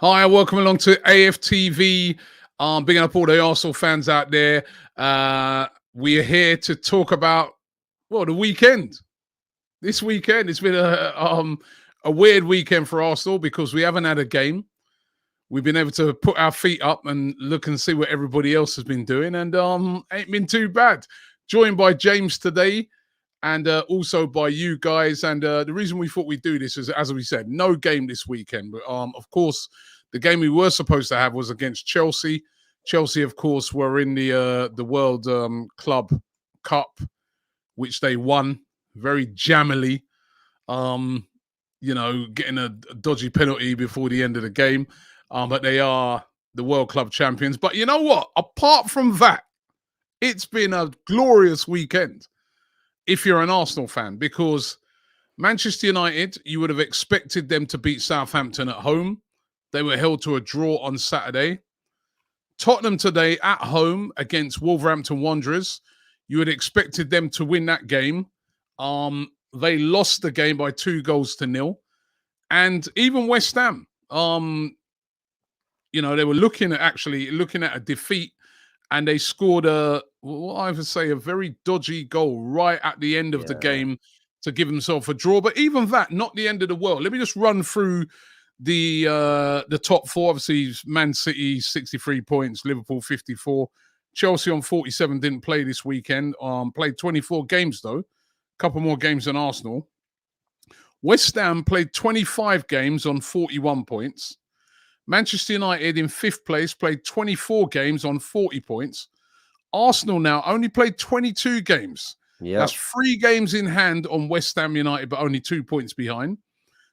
Hi, welcome along to AFTV. Bigging up all the Arsenal fans out there. We are here to talk about, well, the weekend. This weekend, it's been a weird weekend for Arsenal because we haven't had a game. We've been able to put our feet up and look and see what everybody else has been doing, and ain't been too bad. Joined by James today, and also by you guys. And the reason we thought we'd do this is, as we said, no game this weekend. But of course, the game we were supposed to have was against Chelsea. Chelsea, of course, were in the World Club Cup, which they won very jammily. Getting a dodgy penalty before the end of the game. But they are the World Club champions. But you know what? Apart from that, it's been a glorious weekend if you're an Arsenal fan, because Manchester United, you would have expected them to beat Southampton at home. They were held to a draw on Saturday. Tottenham today at home against Wolverhampton Wanderers. You had expected them to win that game. They lost the game by 2-0. And even West Ham, they were looking at a defeat, and they scored a very dodgy goal right at the end of the game to give themselves a draw. But even that, not the end of the world. Let me just run through the top four. Obviously, Man City 63 points, Liverpool 54, Chelsea on 47 didn't play this weekend. Played 24 games though, a couple more games than Arsenal. West Ham played 25 games on 41 points. Manchester United in 5th place played 24 games on 40 points. Arsenal now only played 22 games. Yep. That's 3 games in hand on West Ham United, but only 2 points behind.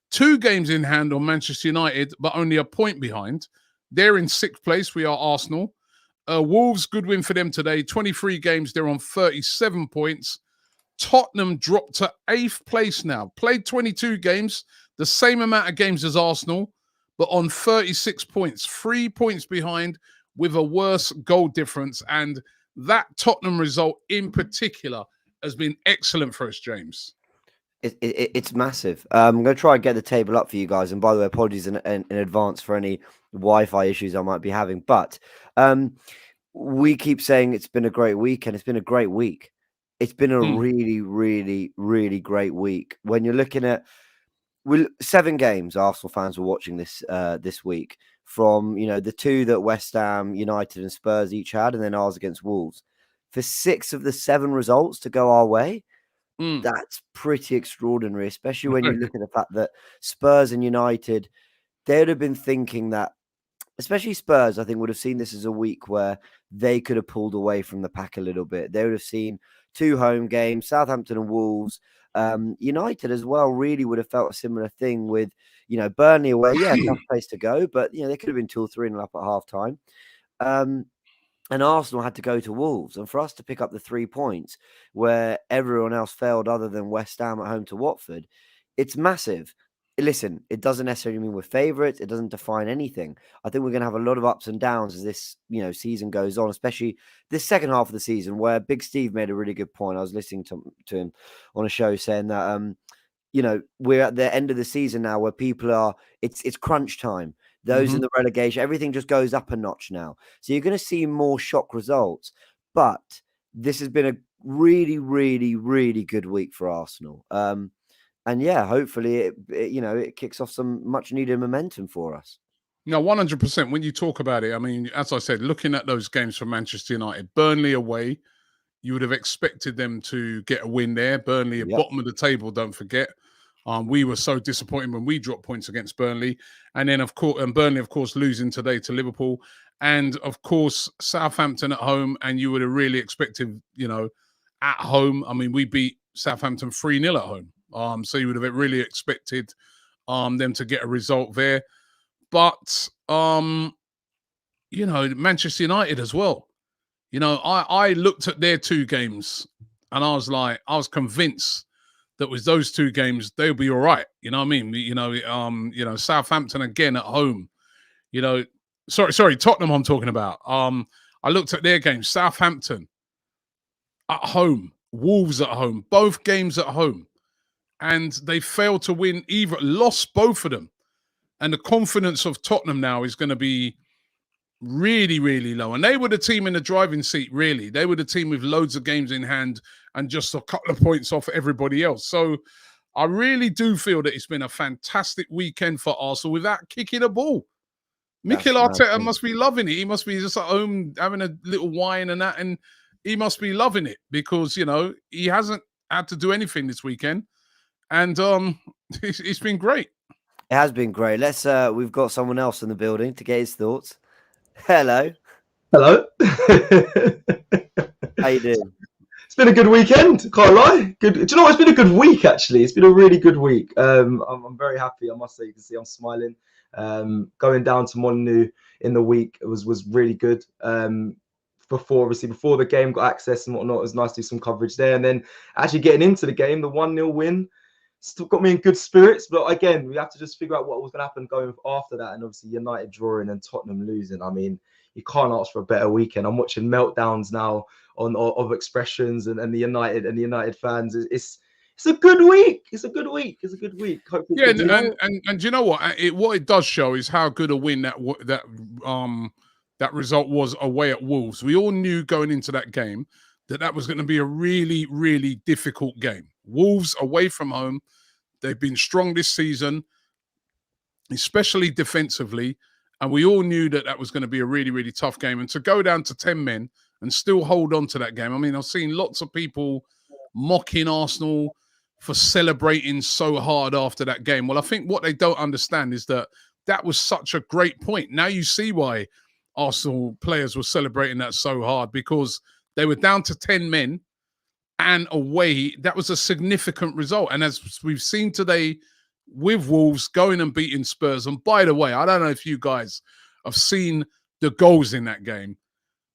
2 games in hand on Manchester United, but only a point behind. They're in 6th place. We are Arsenal. Wolves, good win for them today. 23 games. They're on 37 points. Tottenham dropped to 8th place now. Played 22 games, the same amount of games as Arsenal, but on 36 points. 3 points behind with a worse goal difference. And that Tottenham result in particular has been excellent for us, James. It's massive. I'm going to try and get the table up for you guys. And by the way, apologies in advance for any Wi-Fi issues I might be having. But we keep saying it's been a great week, and it's been a great week. It's been a really, really, really great week. When you're looking at 7 games, Arsenal fans were watching this week, from the 2 that West Ham, United, and Spurs each had, and then ours against Wolves. For 6 of the 7 results to go our way, that's pretty extraordinary, especially when you look at the fact that Spurs and United, they would have been thinking that, especially Spurs, I think, would have seen this as a week where they could have pulled away from the pack a little bit. They would have seen 2 home games, Southampton and Wolves. United as well really would have felt a similar thing with, Burnley away. Yeah, tough place to go, but, they could have been 2 or 3 up at half time. And Arsenal had to go to Wolves. And for us to pick up the 3 points where everyone else failed other than West Ham at home to Watford, it's massive. Listen, it doesn't necessarily mean we're favourites. It doesn't define anything. I think we're going to have a lot of ups and downs as this, season goes on, especially this second half of the season, where Big Steve made a really good point. I was listening to him on a show saying that, we're at the end of the season now where people are, it's crunch time. Those in the relegation, everything just goes up a notch now. So you're going to see more shock results. But this has been a really, really, really good week for Arsenal. And yeah, hopefully it kicks off some much needed momentum for us. No, 100%. When you talk about it, I mean, as I said, looking at those games for Manchester United, Burnley away, you would have expected them to get a win there. Burnley at bottom of the table, don't forget. We were so disappointed when we dropped points against Burnley. And then, of course, Burnley, of course, losing today to Liverpool. And, of course, Southampton at home. And you would have really expected, at home. I mean, we beat Southampton 3-0 at home. So you would have really expected them to get a result there. But, Manchester United as well. I looked at their 2 games and I was convinced that with those 2 games, they'll be all right. You know what I mean? Southampton again at home. Sorry, Tottenham I'm talking about. I looked at their games. Southampton at home, Wolves at home, both games at home. And they failed to win lost both of them. and the confidence of Tottenham now is going to be really, really low. And they were the team in the driving seat, really. They were the team with loads of games in hand and just a couple of points off everybody else. So I really do feel that it's been a fantastic weekend for Arsenal without kicking a ball. Mikel Arteta must be loving it. He must be just at home having a little wine and that, and he must be loving it because, you know, he hasn't had to do anything this weekend. And it's been great. It has been great. We've got someone else in the building to get his thoughts. Hello. Hello. How you doing? It's been a good weekend, can't lie. Good. Do you know what? It's been a good week, actually. It's been a really good week. I'm very happy, I must say. You can see I'm smiling. Going down to Molineux in the week, it was really good. Before the game, got access and whatnot. It was nice to do some coverage there. And then actually getting into the game, the 1-0 win, still got me in good spirits. But again, we have to just figure out what was going to happen going after that. And obviously United drawing and Tottenham losing. I mean, you can't ask for a better weekend. I'm watching meltdowns now of expressions and the United fans. It's a good week. It's a good week. Hopefully, and you know what? What it does show is how good a win that result was away at Wolves. We all knew going into that game that was going to be a really, really difficult game. Wolves away from home. They've been strong this season, especially defensively. And we all knew that was going to be a really, really tough game. And to go down to 10 men and still hold on to that game. I mean, I've seen lots of people mocking Arsenal for celebrating so hard after that game. Well, I think what they don't understand is that was such a great point. Now you see why Arsenal players were celebrating that so hard, because they were down to 10 men and away. That was a significant result. And as we've seen today with Wolves going and beating Spurs, and by the way, I don't know if you guys have seen the goals in that game.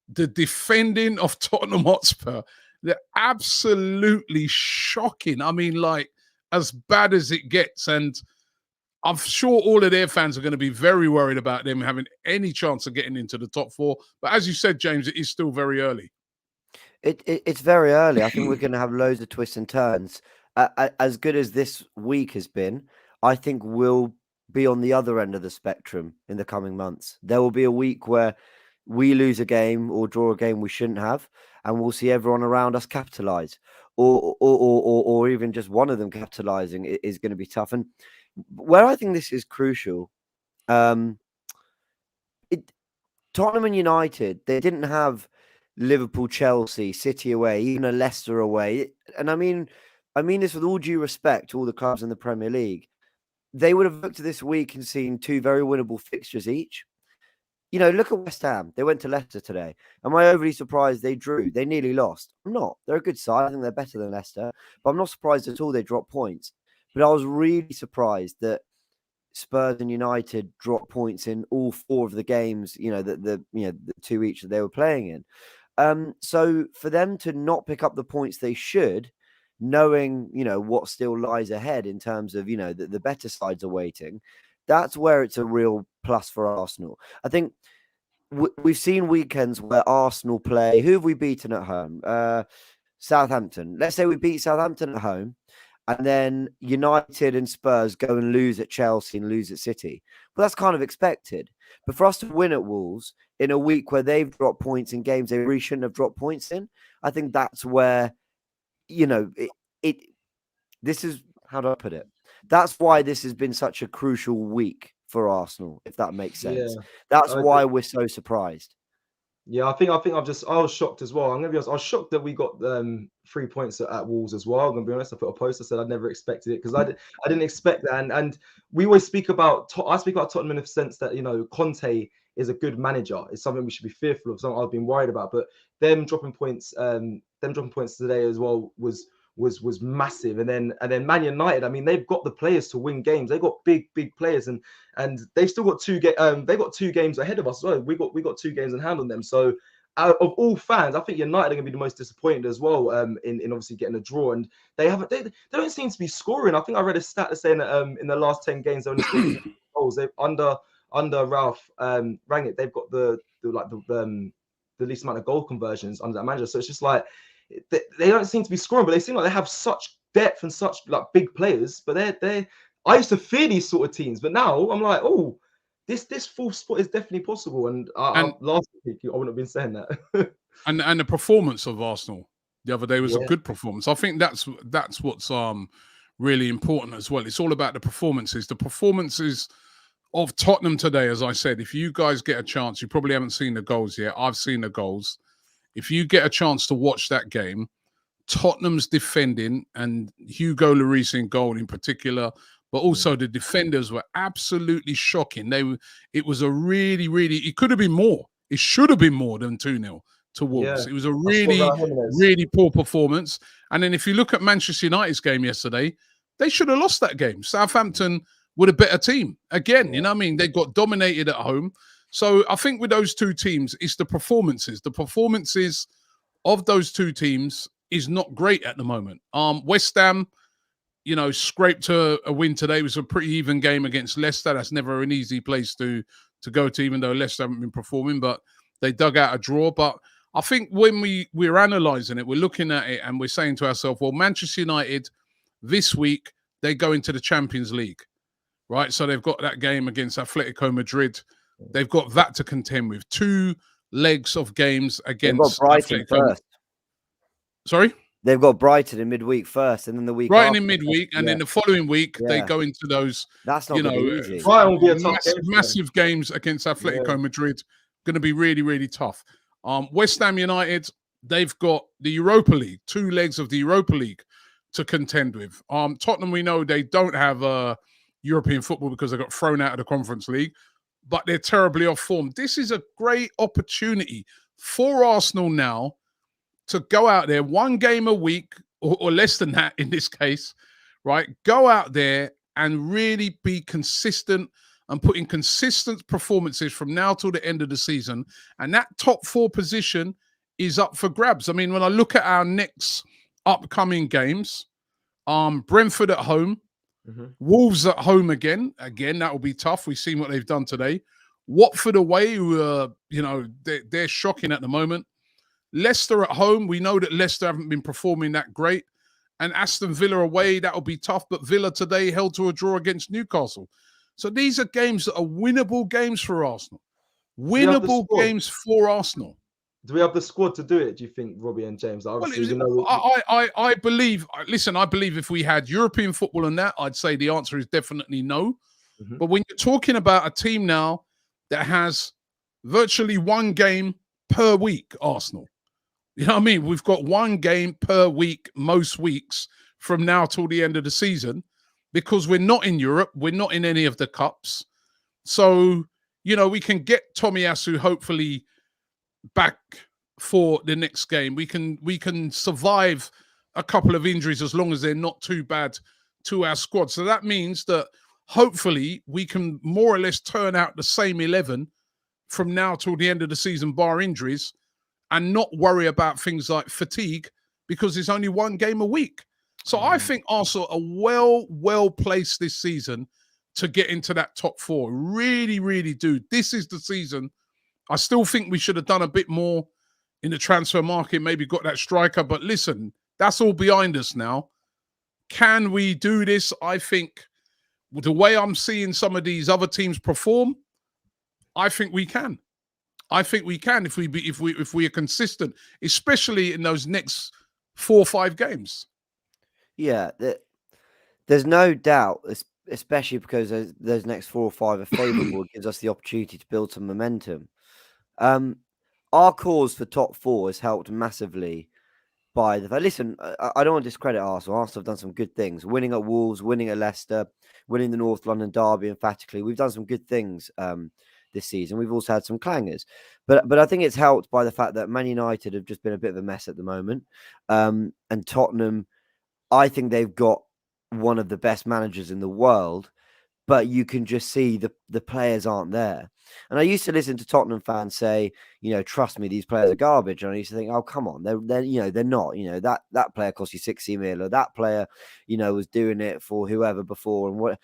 The defending of Tottenham Hotspur, they're absolutely shocking. I mean, like, as bad as it gets. And I'm sure all of their fans are going to be very worried about them having any chance of getting into the top four. But as you said, James, it is still very early. It's very early. I think we're going to have loads of twists and turns. As good as this week has been, I think we'll be on the other end of the spectrum in the coming months. There will be a week where we lose a game or draw a game we shouldn't have, and we'll see everyone around us capitalize, or even just one of them capitalizing is going to be tough. And where I think this is crucial, Tottenham and United, they didn't have Liverpool, Chelsea, City away, even a Leicester away. And I mean this with all due respect to all the clubs in the Premier League. They would have looked at this week and seen two very winnable fixtures each. You know, look at West Ham. They went to Leicester today. Am I overly surprised they drew? They nearly lost. I'm not. They're a good side. I think they're better than Leicester. But I'm not surprised at all they dropped points. But I was really surprised that Spurs and United dropped points in all four of the games, the two each that they were playing in. So for them to not pick up the points they should, knowing, what still lies ahead in terms of, the better sides are waiting, that's where it's a real plus for Arsenal. I think we've seen weekends where Arsenal play. Who have we beaten at home? Southampton. Let's say we beat Southampton at home, and then United and Spurs go and lose at Chelsea and lose at City. Well, that's kind of expected. But for us to win at Wolves in a week where they've dropped points in games they really shouldn't have dropped points in, I think that's where, this is, how do I put it? That's why this has been such a crucial week for Arsenal, if that makes sense. Yeah, that's why we're so surprised. Yeah, I think I was shocked as well. I'm gonna be honest. I was shocked that we got 3 points at Wolves as well. I'm gonna be honest. I put a post. I said I'd never expected it because I didn't expect that. And we always speak about Tottenham in the sense that Conte is a good manager. It's something we should be fearful of. Something I've been worried about. But them dropping points today as well was massive. And then Man United, I mean, they've got the players to win games. They've got big players, and they've still got they've got 2 games ahead of us as well. We got 2 games in hand on them. So out of all fans, I think United are going to be the most disappointed as well in obviously getting a draw. And they don't seem to be scoring. I think I read a stat saying that in the last 10 games they only scored goals. They've under Ralph Rangnick, they've got the least amount of goal conversions under that manager. So it's just like they don't seem to be scoring, but they seem like they have such depth and such big players. But I used to fear these sort of teams, but now I'm like, oh, this fourth spot is definitely possible. And last week I wouldn't have been saying that. and the performance of Arsenal the other day was a Yeah. good performance. I think that's what's really important as well. It's all about the performances. The performances of Tottenham today, as I said, if you guys get a chance, you probably haven't seen the goals yet. I've seen the goals. If you get a chance to watch that game, Tottenham's defending and Hugo Lloris in goal in particular, but also the defenders were absolutely shocking. It was a really, it could have been more. It should have been more than 2-0 to Wolves. Yeah. It was a really poor performance. And then if you look at Manchester United's game yesterday, they should have lost that game. Southampton were a better team. Again, you know what I mean? They got dominated at home. So I think with those two teams, it's the performances. The performances of those two teams is not great at the moment. West Ham, you know, scraped a win today. It was a pretty even game against Leicester. That's never an easy place to go to, even though Leicester haven't been performing, but they dug out a draw. But I think when we're analysing it, we're looking at it and we're saying to ourselves, well, Manchester United this week, they go into the Champions League, right? So they've got that game against Atletico Madrid. They've got that to contend with. 2 legs of games against Brighton Atletico. first. Sorry? They've got Brighton in midweek first, and then the week Brighton after. in midweek, and then the following week they go into those. That's not easy. Brighton will be a tough massive games against Atletico Madrid. Going to be really, really tough. West Ham United, they've got the Europa League, 2 legs of the Europa League to contend with. Tottenham, we know they don't have European football because they got thrown out of the Conference League, but they're terribly off form. This is a great opportunity for Arsenal now to go out there 1 game a week or less than that in this case, right? Go out there and really be consistent and put in consistent performances from now till the end of the season. And that top 4 position is up for grabs. I mean, when I look at our next upcoming games, Brentford at home, Wolves at home again, that will be tough. We've seen what they've done today. Watford away, who are, you know, they're shocking at the moment. Leicester at home, we know that Leicester haven't been performing that great. And Aston Villa away, that'll be tough. But Villa today held to a draw against Newcastle. So these are games that are winnable games for Arsenal. Winnable games for Arsenal. Do we have the squad to do it, do you think, Robbie and James? I believe, listen, I believe if we had European football on that, I'd say the answer is definitely no. But when you're talking about a team now that has virtually 1 game per week, Arsenal, you know what I mean? We've got 1 game per week, most weeks from now till the end of the season, because we're not in Europe. We're not in any of the cups. So, you know, we can get Tomiyasu hopefully back for the next game. We can survive a couple of injuries as long as they're not too bad to our squad. So that means that hopefully we can more or less turn out the same 11 from now till the end of the season, bar injuries, and not worry about things like fatigue because there's only 1 game a week. So I think Arsenal are well placed this season to get into that top 4. Really, really do. This is the season. I still think we should have done a bit more in the transfer market, maybe got that striker. But listen, that's all behind us now. Can we do this? I think the way I'm seeing some of these other teams perform, I think we can. I think we can if we are consistent, especially in those next 4 or 5 games. Yeah, there's no doubt, especially because those next 4 or 5 are favourable. It gives us the opportunity to build some momentum. Our cause for top 4 has helped massively by the fact. Listen, I don't want to discredit Arsenal. Arsenal have done some good things, winning at Wolves, winning at Leicester, winning the North London derby emphatically. We've done some good things this season. We've also had some clangers, but I think it's helped by the fact that Man United have just been a bit of a mess at the moment, and Tottenham, I think they've got one of the best managers in the world, but you can just see the players aren't there. And I used to listen to Tottenham fans say, you know, trust me, these players are garbage. And I used to think, oh, come on, they're you know, they're not. You know, that player cost you 60 million, or that player, you know, was doing it for whoever before and what.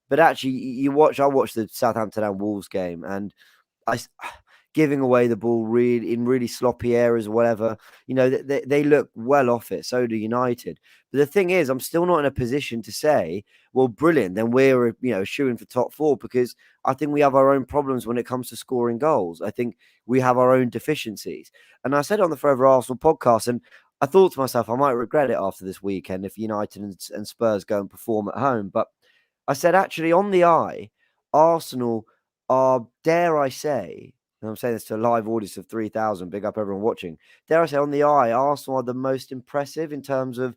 But actually, I watched the Southampton and Wolves game, and giving away the ball really in really sloppy areas or whatever. You know, they look well off it. So do United. But the thing is, I'm still not in a position to say, well, brilliant, then we're, you know, shooing for top 4, because I think we have our own problems when it comes to scoring goals. I think we have our own deficiencies. And I said on the Forever Arsenal podcast, and I thought to myself, I might regret it after this weekend if United and Spurs go and perform at home. But I said, actually, on the eye, Arsenal are, dare I say, and I'm saying this to a live audience of 3,000, big up everyone watching, dare I say, on the eye, Arsenal are the most impressive in terms of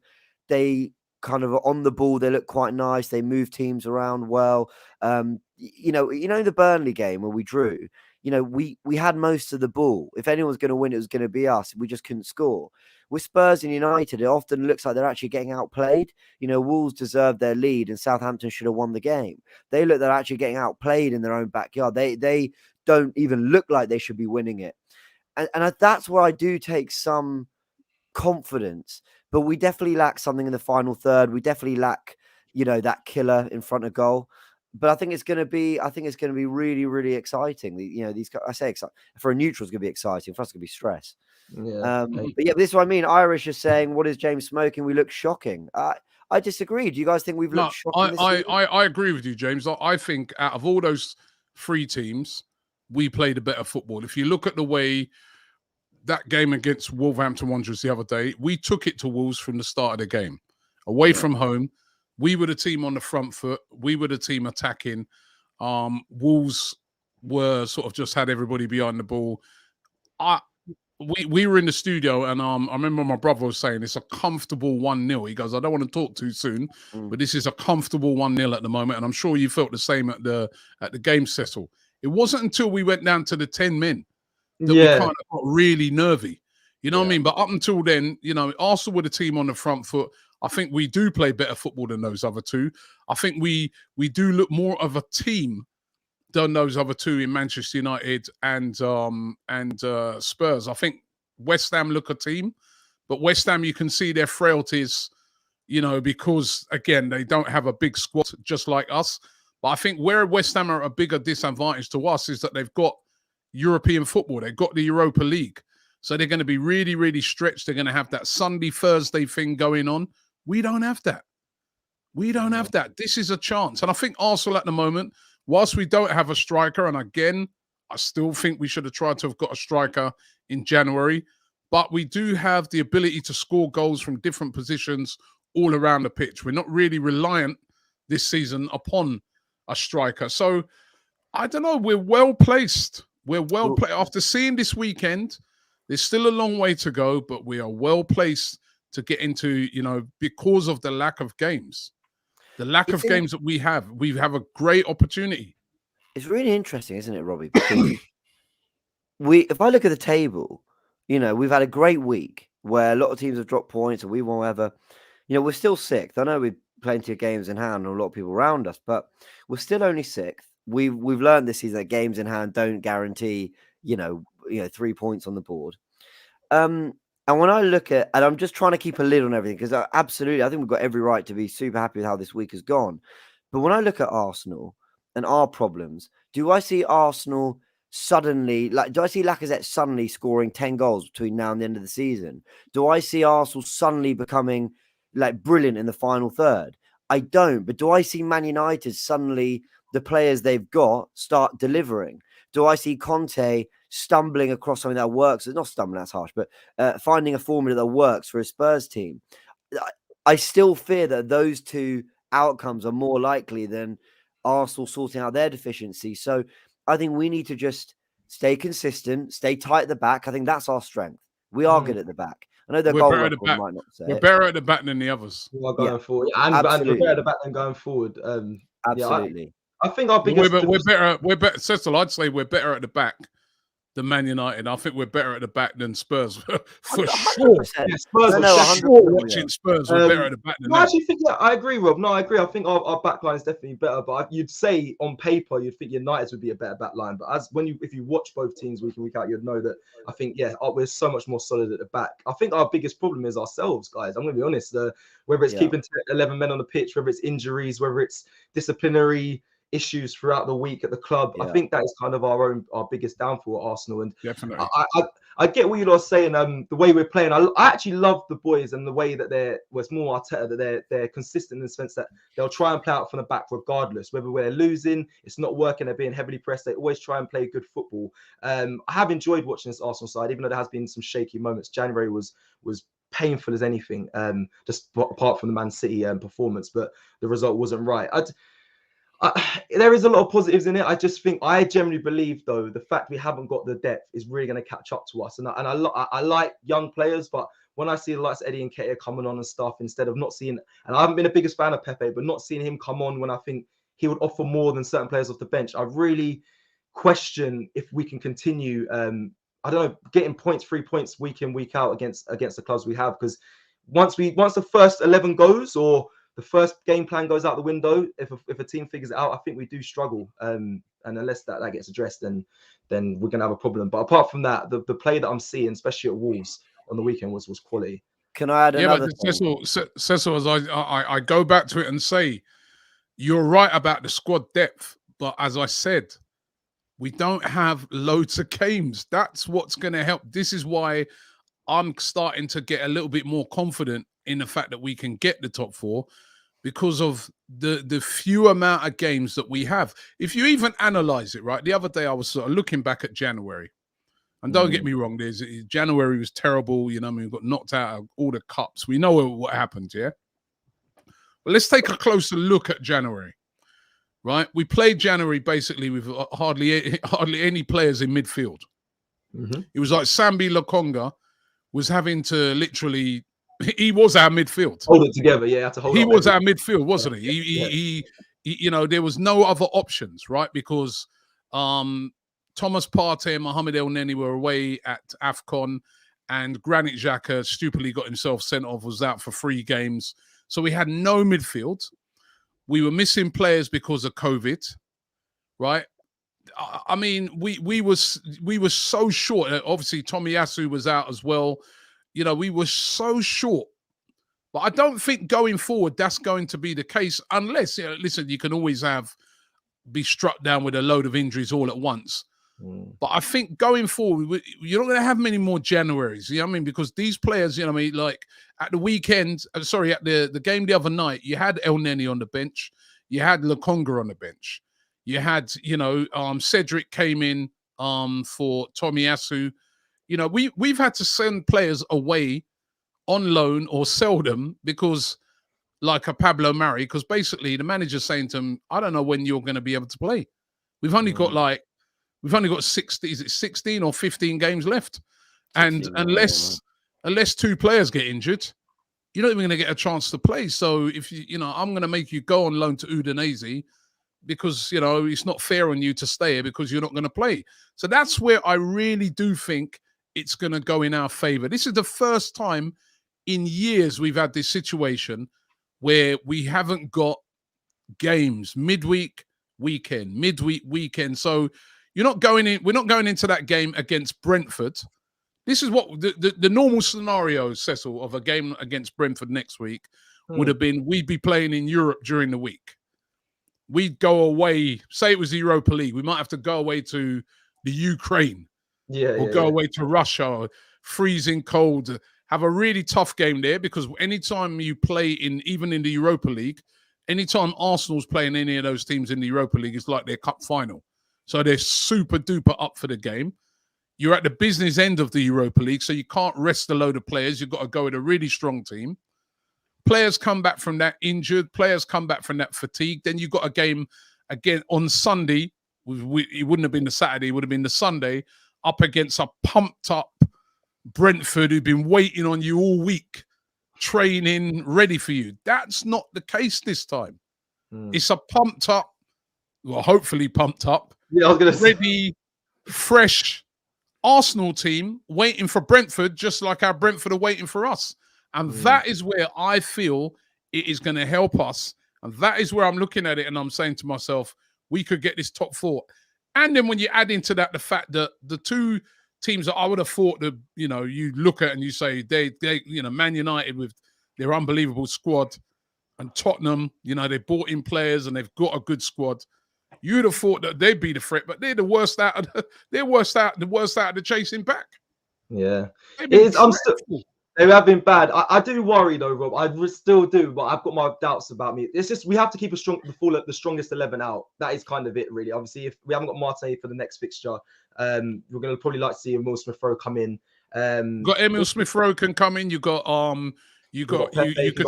they kind of on the ball, they look quite nice, they move teams around well. You know, the Burnley game where we drew, you know, we had most of the ball. If anyone was going to win, it was going to be us. We just couldn't score. With Spurs and United, it often looks like they're actually getting outplayed. You know, Wolves deserved their lead and Southampton should have won the game. They look, they're actually getting outplayed in their own backyard. They don't even look like they should be winning it. And that's where I do take some confidence. But we definitely lack something in the final third. We definitely lack, you know, that killer in front of goal. But I think it's going to be really, really exciting. You know, I say exciting for a neutral, it's going to be exciting. For us, it's going to be stress. Yeah. But yeah, this is what I mean. Irish is saying, "What is James smoking? We look shocking." I disagree. Do you guys think we've looked shocking? I agree with you, James. I think out of all those 3 teams, we played a better football. If you look at the way that game against Wolverhampton Wanderers the other day, we took it to Wolves from the start of the game. Away from home, we were the team on the front foot. We were the team attacking. Wolves were sort of just had everybody behind the ball. We were in the studio, and I remember my brother was saying it's a comfortable 1-0. He goes, I don't want to talk too soon, but this is a comfortable 1-0 at the moment, and I'm sure you felt the same at the game settle. It wasn't until we went down to the 10 men that we kind of got really nervy. You know what I mean? But up until then, you know, Arsenal were the team on the front foot. I think we do play better football than those other 2. I think we do look more of a team than those other 2 in Manchester United and Spurs. I think West Ham look a team, but West Ham, you can see their frailties, you know, because, again, they don't have a big squad just like us. But I think where West Ham are a bigger disadvantage to us is that they've got European football. They've got the Europa League. So they're going to be really, really stretched. They're going to have that Sunday, Thursday thing going on. We don't have that. We don't have that. This is a chance. And I think Arsenal at the moment, whilst we don't have a striker, and again, I still think we should have tried to have got a striker in January, but we do have the ability to score goals from different positions all around the pitch. We're not really reliant this season upon a striker. So I don't know. We're well placed. We're well placed. After seeing this weekend, there's still a long way to go, but we are well placed to get into, you know, because of the lack of games. The lack of games that we have a great opportunity. It's really interesting, isn't it, Robbie? Because if I look at the table, you know, we've had a great week where a lot of teams have dropped points and we won't ever, you know, we're still 6th. I know we've plenty of games in hand and a lot of people around us, but we're still only 6th. We've learned this season that games in hand don't guarantee, you know, 3 points on the board. And when I look at, and I'm just trying to keep a lid on everything, because absolutely, I think we've got every right to be super happy with how this week has gone. But when I look at Arsenal and our problems, do I see Arsenal suddenly, do I see Lacazette suddenly scoring 10 goals between now and the end of the season? Do I see Arsenal suddenly becoming brilliant in the final third? I don't. But do I see Man United suddenly, the players they've got, start delivering? Do I see Conte stumbling across something that works? Not stumbling, that's harsh, but finding a formula that works for a Spurs team? I still fear that those 2 outcomes are more likely than Arsenal sorting out their deficiency. So I think we need to just stay consistent, stay tight at the back. I think that's our strength. We are good at the back. I know their goal record might not say We're better at the back than the others. We are going forward. And we're better at the back than going forward. Absolutely. I think our biggest... We're better, Cecil, I'd say we're better at the back than Man United. I think we're better at the back than Spurs for sure. Yeah, Spurs watching Spurs, we're better at the back than I actually think, I agree, Rob. No, I agree. I think our back line is definitely better. But you'd say on paper, you'd think United's would be a better back line. But if you watch both teams week in, week out, you'd know that I think, we're so much more solid at the back. I think our biggest problem is ourselves, guys. I'm going to be honest. Whether it's keeping 11 men on the pitch, whether it's injuries, whether it's disciplinary issues throughout the week at the club. I Yeah. think that is kind of our biggest downfall at Arsenal. And Definitely. I get what you're saying. The way we're playing, I actually love the boys and the way that it's more Arteta, that they're consistent in the sense that they'll try and play out from the back regardless. Whether we're losing, it's not working, they're being heavily pressed. They always try and play good football. I have enjoyed watching this Arsenal side, even though there has been some shaky moments. January was painful as anything, just apart from the Man City performance, but the result wasn't right. There is a lot of positives in it. I generally believe, though, the fact we haven't got the depth is really going to catch up to us. And I like young players, but when I see the likes of Eddie Nketiah coming on and stuff, instead of not seeing, and I haven't been the biggest fan of Pepe, but not seeing him come on when I think he would offer more than certain players off the bench, I really question if we can continue. I don't know, getting 3 points week in, week out against the clubs we have, because once the first 11 goes, or the first game plan goes out the window, if a team figures it out, I think we do struggle. And unless that gets addressed, then we're gonna have a problem. But apart from that, the play that I'm seeing, especially at Wolves on the weekend, was quality. Can I add another thing? Cecil, as I go back to it and say, you're right about the squad depth, but as I said, we don't have loads of games. That's what's going to help. This is why I'm starting to get a little bit more confident in the fact that we can get the top 4, because of the few amount of games that we have. If you even analyze it, right? The other day I was sort of looking back at January, and don't get me wrong, January was terrible. You know, I mean, we got knocked out of all the cups. We know what happened, yeah? But let's take a closer look at January. Right, we played January basically with hardly any players in midfield. It was like Sambi Lokonga was having to literally, he was our midfield. Hold it together, yeah. Had to hold he was our midfield, wasn't he? He, you know, there was no other options, right? Because Thomas Partey and Mohamed El Neni were away at AFCON, and Granit Xhaka stupidly got himself sent off, was out for 3 games. So we had no midfield. We were missing players because of COVID, right? I mean, we were so short. Obviously, Tomiyasu was out as well. You know, we were so short. But I don't think going forward that's going to be the case, unless, you know, listen, you can always be struck down with a load of injuries all at once. But I think going forward, you're not going to have many more Januaries. You know what I mean? Because these players, you know what I mean, like at the weekend, at the game the other night, you had El Neni on the bench. You had Lokonga on the bench. You had, you know, Cedric came in for Tomiyasu. You know, we've had to send players away on loan or sell them because, like a Pablo Mari, because basically the manager's saying to him, I don't know when you're going to be able to play. We've only got 16 or 15 games left. And unless 2 players get injured, you're not even going to get a chance to play. So if I'm going to make you go on loan to Udinese because, you know, it's not fair on you to stay here because you're not going to play. So that's where I really do think it's going to go in our favor. This is the first time in years we've had this situation where we haven't got games midweek, weekend, midweek, weekend. So we're not going into that game against Brentford. This is what the normal scenario, Cecil, of a game against Brentford next week would have been. We'd be playing in Europe during the week. We'd go away, say it was the Europa League. We might have to go away to the Ukraine go away to Russia, freezing cold, have a really tough game there, because anytime you play even in the Europa League, anytime Arsenal's playing any of those teams in the Europa League, it's like their cup final. So they're super duper up for the game. You're at the business end of the Europa League, so you can't rest a load of players. You've got to go with a really strong team. Players come back from that injured. Players come back from that fatigue. Then you've got a game again on Sunday. It wouldn't have been the Saturday. It would have been the Sunday, up against a pumped-up Brentford who've been waiting on you all week, training, ready for you. That's not the case this time. It's a pumped-up, well, hopefully pumped-up, ready, fresh Arsenal team waiting for Brentford, just like our Brentford are waiting for us. And that is where I feel it is going to help us. And that is where I'm looking at it and I'm saying to myself, we could get this top 4. And then when you add into that the fact that the 2 teams that I would have thought that, you know, you look at and you say they you know, Man United with their unbelievable squad, and Tottenham, you know, they brought in players and they've got a good squad. you'd have thought that they'd be the threat, but they're the worst out of the worst out of the chasing pack. Yeah, They've it been is. I'm still. dreadful. They have been bad. I do worry though, Rob. I still do, but I've got my doubts about me. It's just we have to keep the strongest 11 out. That is kind of it, really. Obviously, if we haven't got Martinelli for the next fixture, we're going to probably like to see Emil Smith-Rowe come in. You got Emil Smith-Rowe can come in. You could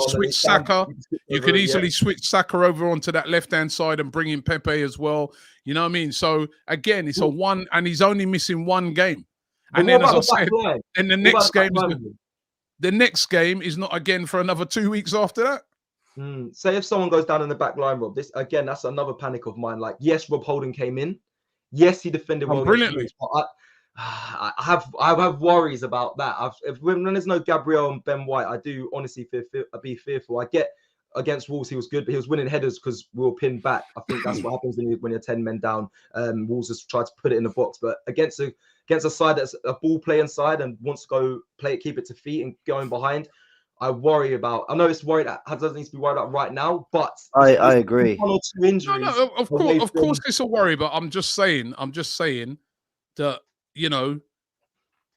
switch Saka. You could easily switch Saka over onto that left-hand side and bring in Pepe as well. You know what I mean? So again, it's a one, and he's only missing one game. And then, as I said, then the next game is not again for another 2 weeks after that. Say if someone goes down in the back line, Rob, that's another panic of mine. Like, yes, Rob Holding came in. Yes, he defended well brilliantly. I have worries about that. When there's no Gabriel and Ben White, I do honestly be fearful. I get against Wolves he was good, but he was winning headers because we were pinned back. I think that's what happens when you're 10 men down. Wolves just try to put it in the box, but against a side that's a ball playing side and wants to go play it, keep it to feet and going behind, I worry about. I know it's worried that doesn't need to be worried about right now, but I agree. 1 or 2 injuries. No, of course, it's a worry, but I'm just saying that, you know,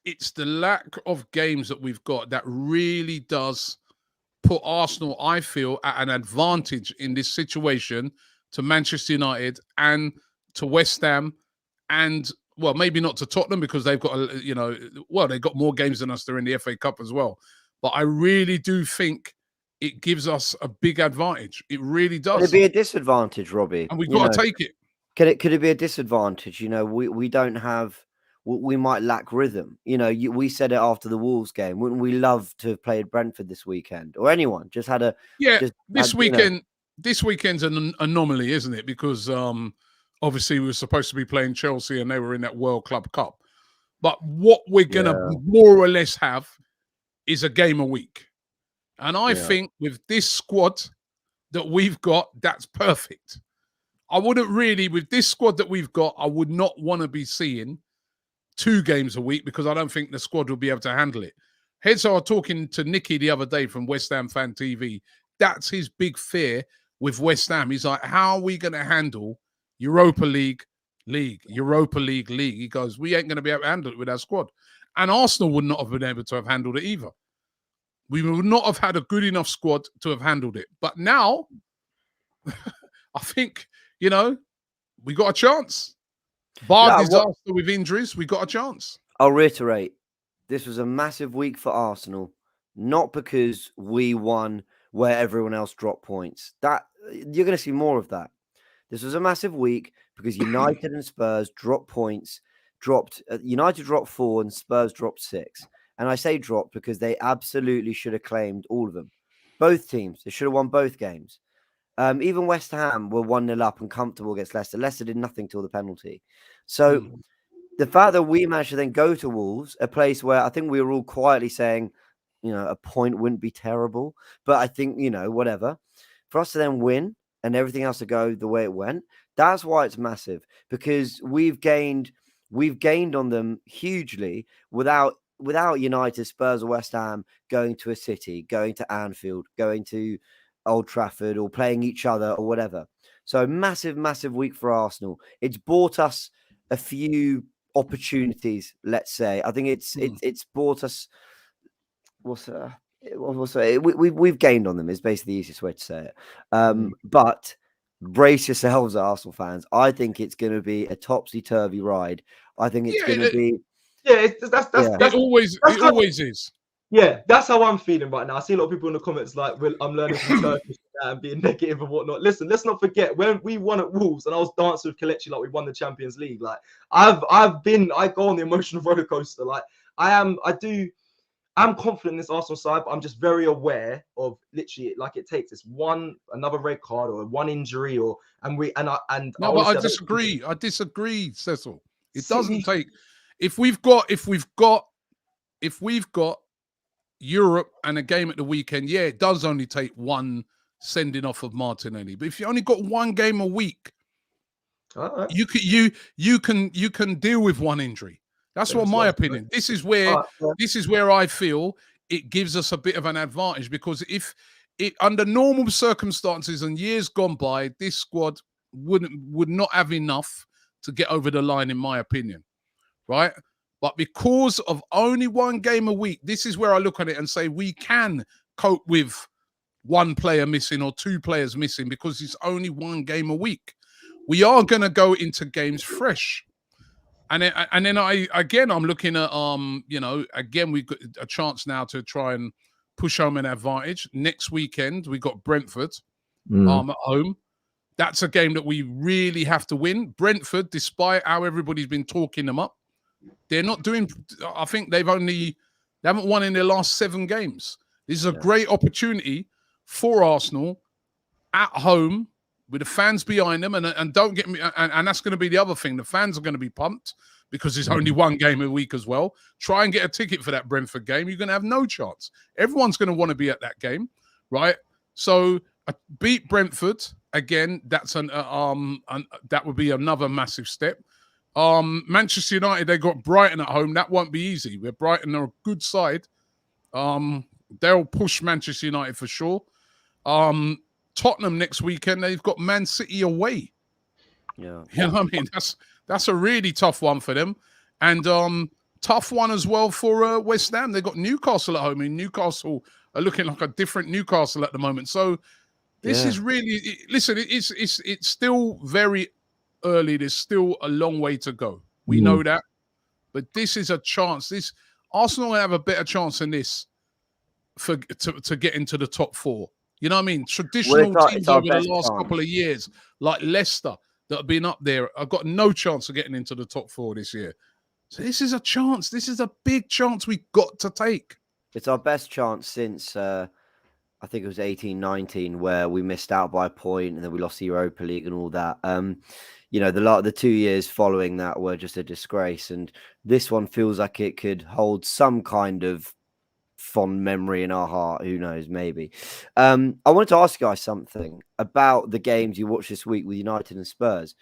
it's the lack of games that we've got that really does put Arsenal, I feel, at an advantage in this situation to Manchester United and to West Ham and, well, maybe not to Tottenham because they've got, they've got more games than us. They're in the FA Cup as well. But I really do think it gives us a big advantage. It really does. Could it be a disadvantage, Robbie? And we've got to take it. Could it be a disadvantage? You know, we don't have. We might lack rhythm. You know, we said it after the Wolves game. Wouldn't we love to have played Brentford this weekend or anyone? This weekend's an anomaly, isn't it? Because obviously we were supposed to be playing Chelsea and they were in that World Club Cup. But what we're gonna more or less have is a game a week, and I think with this squad that we've got, that's perfect. I wouldn't really, with this squad that we've got, I would not want to be seeing 2 games a week because I don't think the squad will be able to handle it. Hence, I was talking to Nicky the other day from West Ham Fan TV. That's his big fear with West Ham. He's like, how are we going to handle Europa League? He goes, we ain't going to be able to handle it with our squad. And Arsenal would not have been able to have handled it either. We would not have had a good enough squad to have handled it. But now, I think, you know, we got a chance. Bar disaster with injuries, we got a chance. I'll reiterate, this was a massive week for Arsenal, not because we won where everyone else dropped points. That you're going to see more of that. This was a massive week because United and Spurs dropped points. United dropped 4 and Spurs dropped 6. And I say dropped because they absolutely should have claimed all of them. Both teams, they should have won both games. Even West Ham were 1-0 up and comfortable against Leicester. Leicester did nothing till the penalty. So the fact that we managed to then go to Wolves, a place where I think we were all quietly saying, you know, a point wouldn't be terrible. But I think, you know, whatever. For us to then win and everything else to go the way it went, that's why it's massive. Because we've gained on them hugely without United, Spurs or West Ham going to a city, going to Anfield, going to Old Trafford or playing each other or whatever. So massive, massive week for Arsenal. It's bought us a few opportunities, let's say. I think it's bought us. We've gained on them is basically the easiest way to say it. But brace yourselves, Arsenal fans. I think it's going to be a topsy-turvy ride. I think it's going to be. Yeah, it always is. Yeah, that's how I'm feeling right now. I see a lot of people in the comments like, well, I'm learning from Turkish and being negative and whatnot. Listen, let's not forget when we won at Wolves and I was dancing with Kelechi like we won the Champions League. Like I go on the emotional roller coaster. Like I'm confident in this Arsenal side, but I'm just very aware of literally like it takes another red card or one injury I disagree. I disagree, Cecil. It doesn't take if we've got Europe and a game at the weekend, yeah, it does only take one sending off of Martinelli. But if you only got one game a week, you can deal with one injury. That's what my opinion. This is where I feel it gives us a bit of an advantage because if it under normal circumstances and years gone by, this squad would not have enough to get over the line, in my opinion, right? But because of only one game a week, this is where I look at it and say we can cope with one player missing or two players missing because it's only one game a week. We are going to go into games fresh. And then I'm looking at again we've got a chance now to try and push home an advantage. Next weekend we got Brentford at home. That's a game that we really have to win. Brentford, despite how everybody's been talking them up, they're not doing. I think they haven't won in their last 7 games. This is a great opportunity for Arsenal at home with the fans behind them, and don't get me, and that's going to be the other thing. The fans are going to be pumped because there's only one game a week as well. Try and get a ticket for that Brentford game. You're going to have no chance. Everyone's going to want to be at that game, right? So beat Brentford again. That's that would be another massive step. Manchester United, they got Brighton at home. That won't be easy. Where Brighton are a good side. They'll push Manchester United for sure. Tottenham next weekend, they've got Man City away. Yeah. You know what I mean? That's a really tough one for them. And tough one as well for West Ham. They've got Newcastle at home, and Newcastle are looking like a different Newcastle at the moment. So this is really, listen, it's still very early. There's still a long way to go. We know that. But this is a chance. Arsenal have a better chance than this to get into the top 4. You know what I mean? Traditional teams over the last couple of years, like Leicester, that have been up there, have got no chance of getting into the top 4 this year. So this is a chance. This is a big chance we've got to take. It's our best chance since, I think it was 18-19, where we missed out by a point and then we lost the Europa League and all that. The 2 years following that were just a disgrace. And this one feels like it could hold some kind of fond memory in our heart. Who knows? Maybe. I wanted to ask you guys something about the games you watched this week with United and Spurs,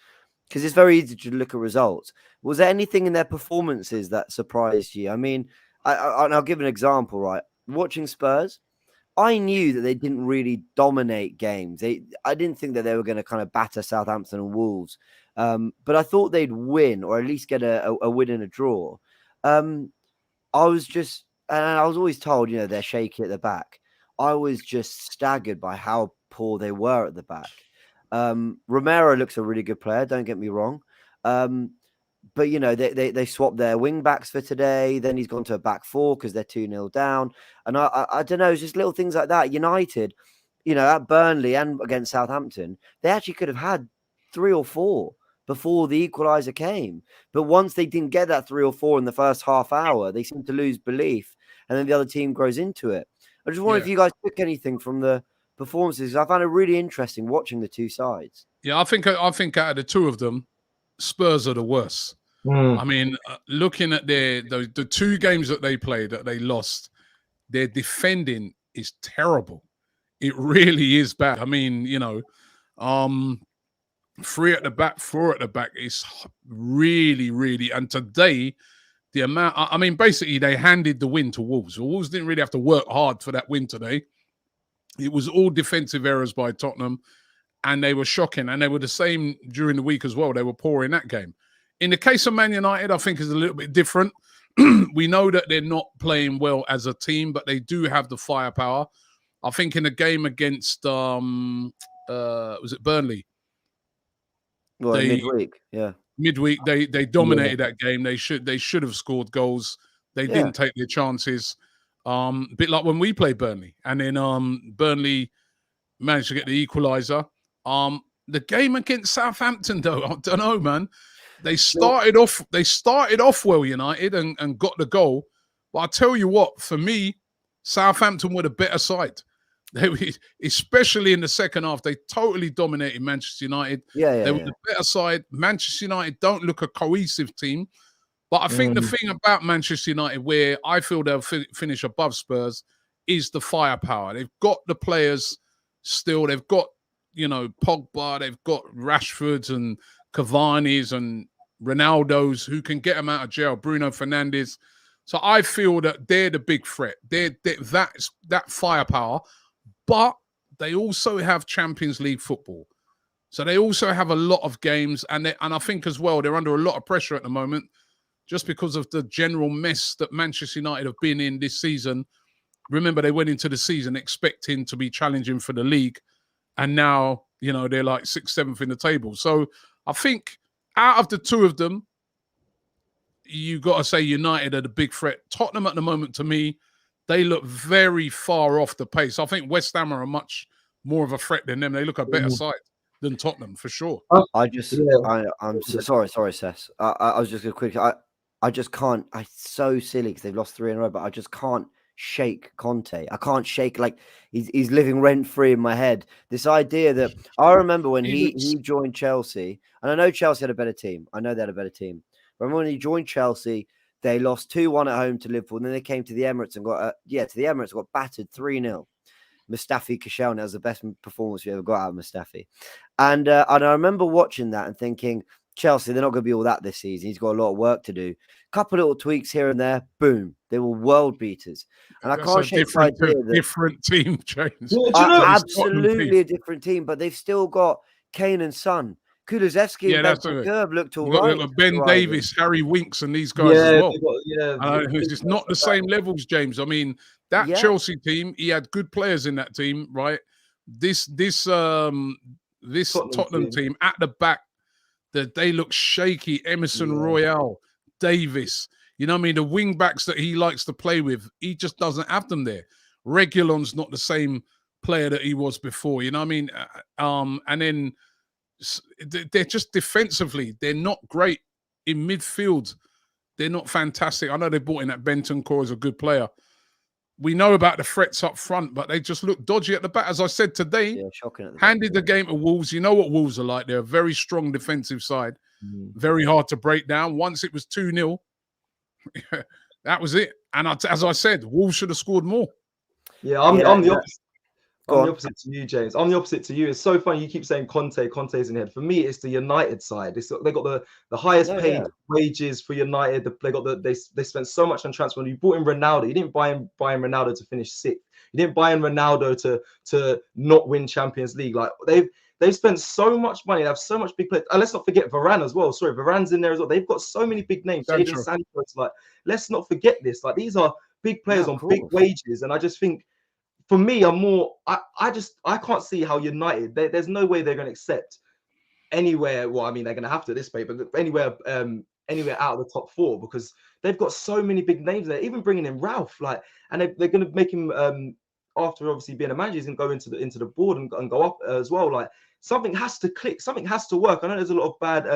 because it's very easy to look at results. Was there anything in their performances that surprised you? I mean, I'll give an example, right? Watching Spurs, I knew that they didn't really dominate games. I didn't think that they were going to kind of batter Southampton and Wolves, but I thought they'd win, or at least get a win and a draw. I was always told, they're shaky at the back. I was just staggered by how poor they were at the back. Romero looks a really good player, don't get me wrong. But, they swapped their wing backs for today. Then he's gone to a back 4 because they're 2-0 down. And I don't know, it's just little things like that. United, at Burnley and against Southampton, they actually could have had 3 or 4 before the equaliser came. But once they didn't get that 3 or 4 in the first half hour, they seemed to lose belief. And then the other team grows into it. I just wonder if you guys took anything from the performances. I found it really interesting watching the two sides. Yeah, I think out of the two of them, Spurs are the worst. I mean, looking at the 2 games that they played that they lost, their defending is terrible. It really is bad. I mean, 3 at the back, 4 at the back is really, really. And today, the amount, I mean, basically they handed the win to Wolves. Wolves didn't really have to work hard for that win today. It was all defensive errors by Tottenham, and they were shocking. And they were the same during the week as well. They were poor in that game. In the case of Man United, I think is a little bit different. We know that they're not playing well as a team, but they do have the firepower. I think in the game against, was it Burnley? Well, midweek, yeah. Midweek, they dominated that game. They should have scored goals. They didn't take their chances. A bit like when we played Burnley, and then Burnley managed to get the equaliser. The game against Southampton, though, I don't know, man. They started off well, United, and got the goal. But I tell you what, for me, Southampton were the better side. Especially in the second half, they totally dominated Manchester United. They were the better side. Manchester United don't look a cohesive team. But I think the thing about Manchester United, where I feel they'll finish above Spurs, is the firepower. They've got the players still. They've got, Pogba. They've got Rashfords and Cavani's and Ronaldo's who can get them out of jail. Bruno Fernandes. So I feel that they're the big threat. They're that firepower. But they also have Champions League football. So they also have a lot of games, and I think as well they're under a lot of pressure at the moment, just because of the general mess that Manchester United have been in this season. Remember, they went into the season expecting to be challenging for the league, and now they're like 6th, 7th in the table. So I think out of the two of them, you got to say United are the big threat. Tottenham at the moment, to me, they look very far off the pace. I think West Ham are much more of a threat than them. They look a better side than Tottenham, for sure. I'm sorry, Sess. I was just going to quickly. I just can't. It's so silly because they've lost 3 in a row, but I just can't shake Conte. I can't shake, like, he's living rent free in my head. This idea that I remember when he joined Chelsea, and I know Chelsea had a better team. I know they had a better team. Remember when he joined Chelsea, they lost 2-1 at home to Liverpool, and then they came to the Emirates and got battered 3-0. Mustafi Koscielny, that was the best performance we ever got out of Mustafi. And I remember watching that and thinking, Chelsea, they're not going to be all that this season. He's got a lot of work to do. Couple little tweaks here and there, boom, they were world beaters. And I can't shake the idea that different team, James. Absolutely a different team, but they've still got Kane and Son. Kulusevski and Ben Curve looked all right. Ben Davis, Harry Winks, and these guys as well. It's just not the same levels, James. I mean, that Chelsea team, he had good players in that team, right? This Tottenham team at the back, that they look shaky. Emerson Royale, Davis, I mean, the wing backs that he likes to play with, he just doesn't have them there. Reguilon's not the same player that he was before. You know what I mean? And then they're just defensively, they're not great. In midfield, they're not fantastic. I know they brought in that Bentancur as a good player. We know about the threats up front, but they just look dodgy at the back. As I said today, handed the game to Wolves. You know what Wolves are like. They're a very strong defensive side, very hard to break down. Once it was 2-0, that was it. And as I said, Wolves should have scored more. Yeah, I'm the opposite. I'm the opposite to you, James. I'm the opposite to you. It's so funny. You keep saying Conte's in head. For me, it's the United side. They got the highest paid wages for United. They spent so much on transfer. You brought in Ronaldo. You didn't buy in Ronaldo to finish 6th. You didn't buy in Ronaldo to not win Champions League. Like they've spent so much money. They have so much big players. And let's not forget Varane as well. Sorry, Varane's in there as well. They've got so many big names. Jadon Sancho. Like, let's not forget this. Like, these are big players on big wages. And I just think, for me, I can't see how United, there's no way they're going to accept anywhere. Well, I mean, they're going to have to at this point, but anywhere out of the top 4, because they've got so many big names there. Even bringing in Ralph, and they're going to make him after obviously being a manager, he's going to go into the board and go up as well. Like, something has to click, something has to work. I know there's a lot of bad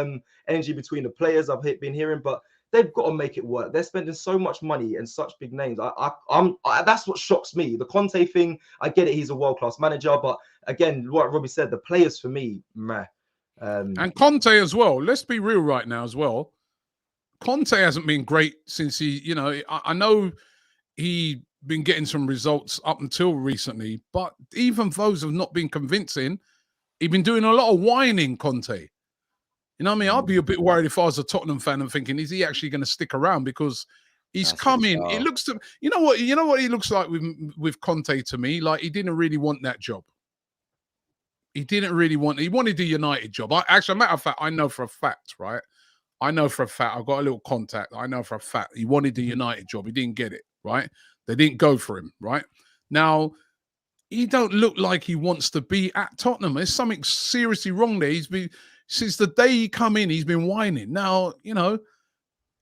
energy between the players I've been hearing, but they've got to make it work. They're spending so much money and such big names. That's what shocks me. The Conte thing, I get it. He's a world-class manager, but again, what Robbie said, the players for me, meh. And Conte as well. Let's be real right now as well. Conte hasn't been great since I know he been getting some results up until recently, but even those have not been convincing. He's been doing a lot of whining, Conte. You know what I mean? I'd be a bit worried if I was a Tottenham fan and thinking, is he actually going to stick around? Because he's come in. It looks to you know what he looks like with Conte to me. Like, he didn't really want that job. He wanted the United job. Actually, a matter of fact, I know for a fact, right? I know for a fact, I've got a little contact. I know for a fact he wanted the United job. He didn't get it, right? They didn't go for him, right? Now, he don't look like he wants to be at Tottenham. There's something seriously wrong there. He's been, since the day he come in, he's been whining. Now,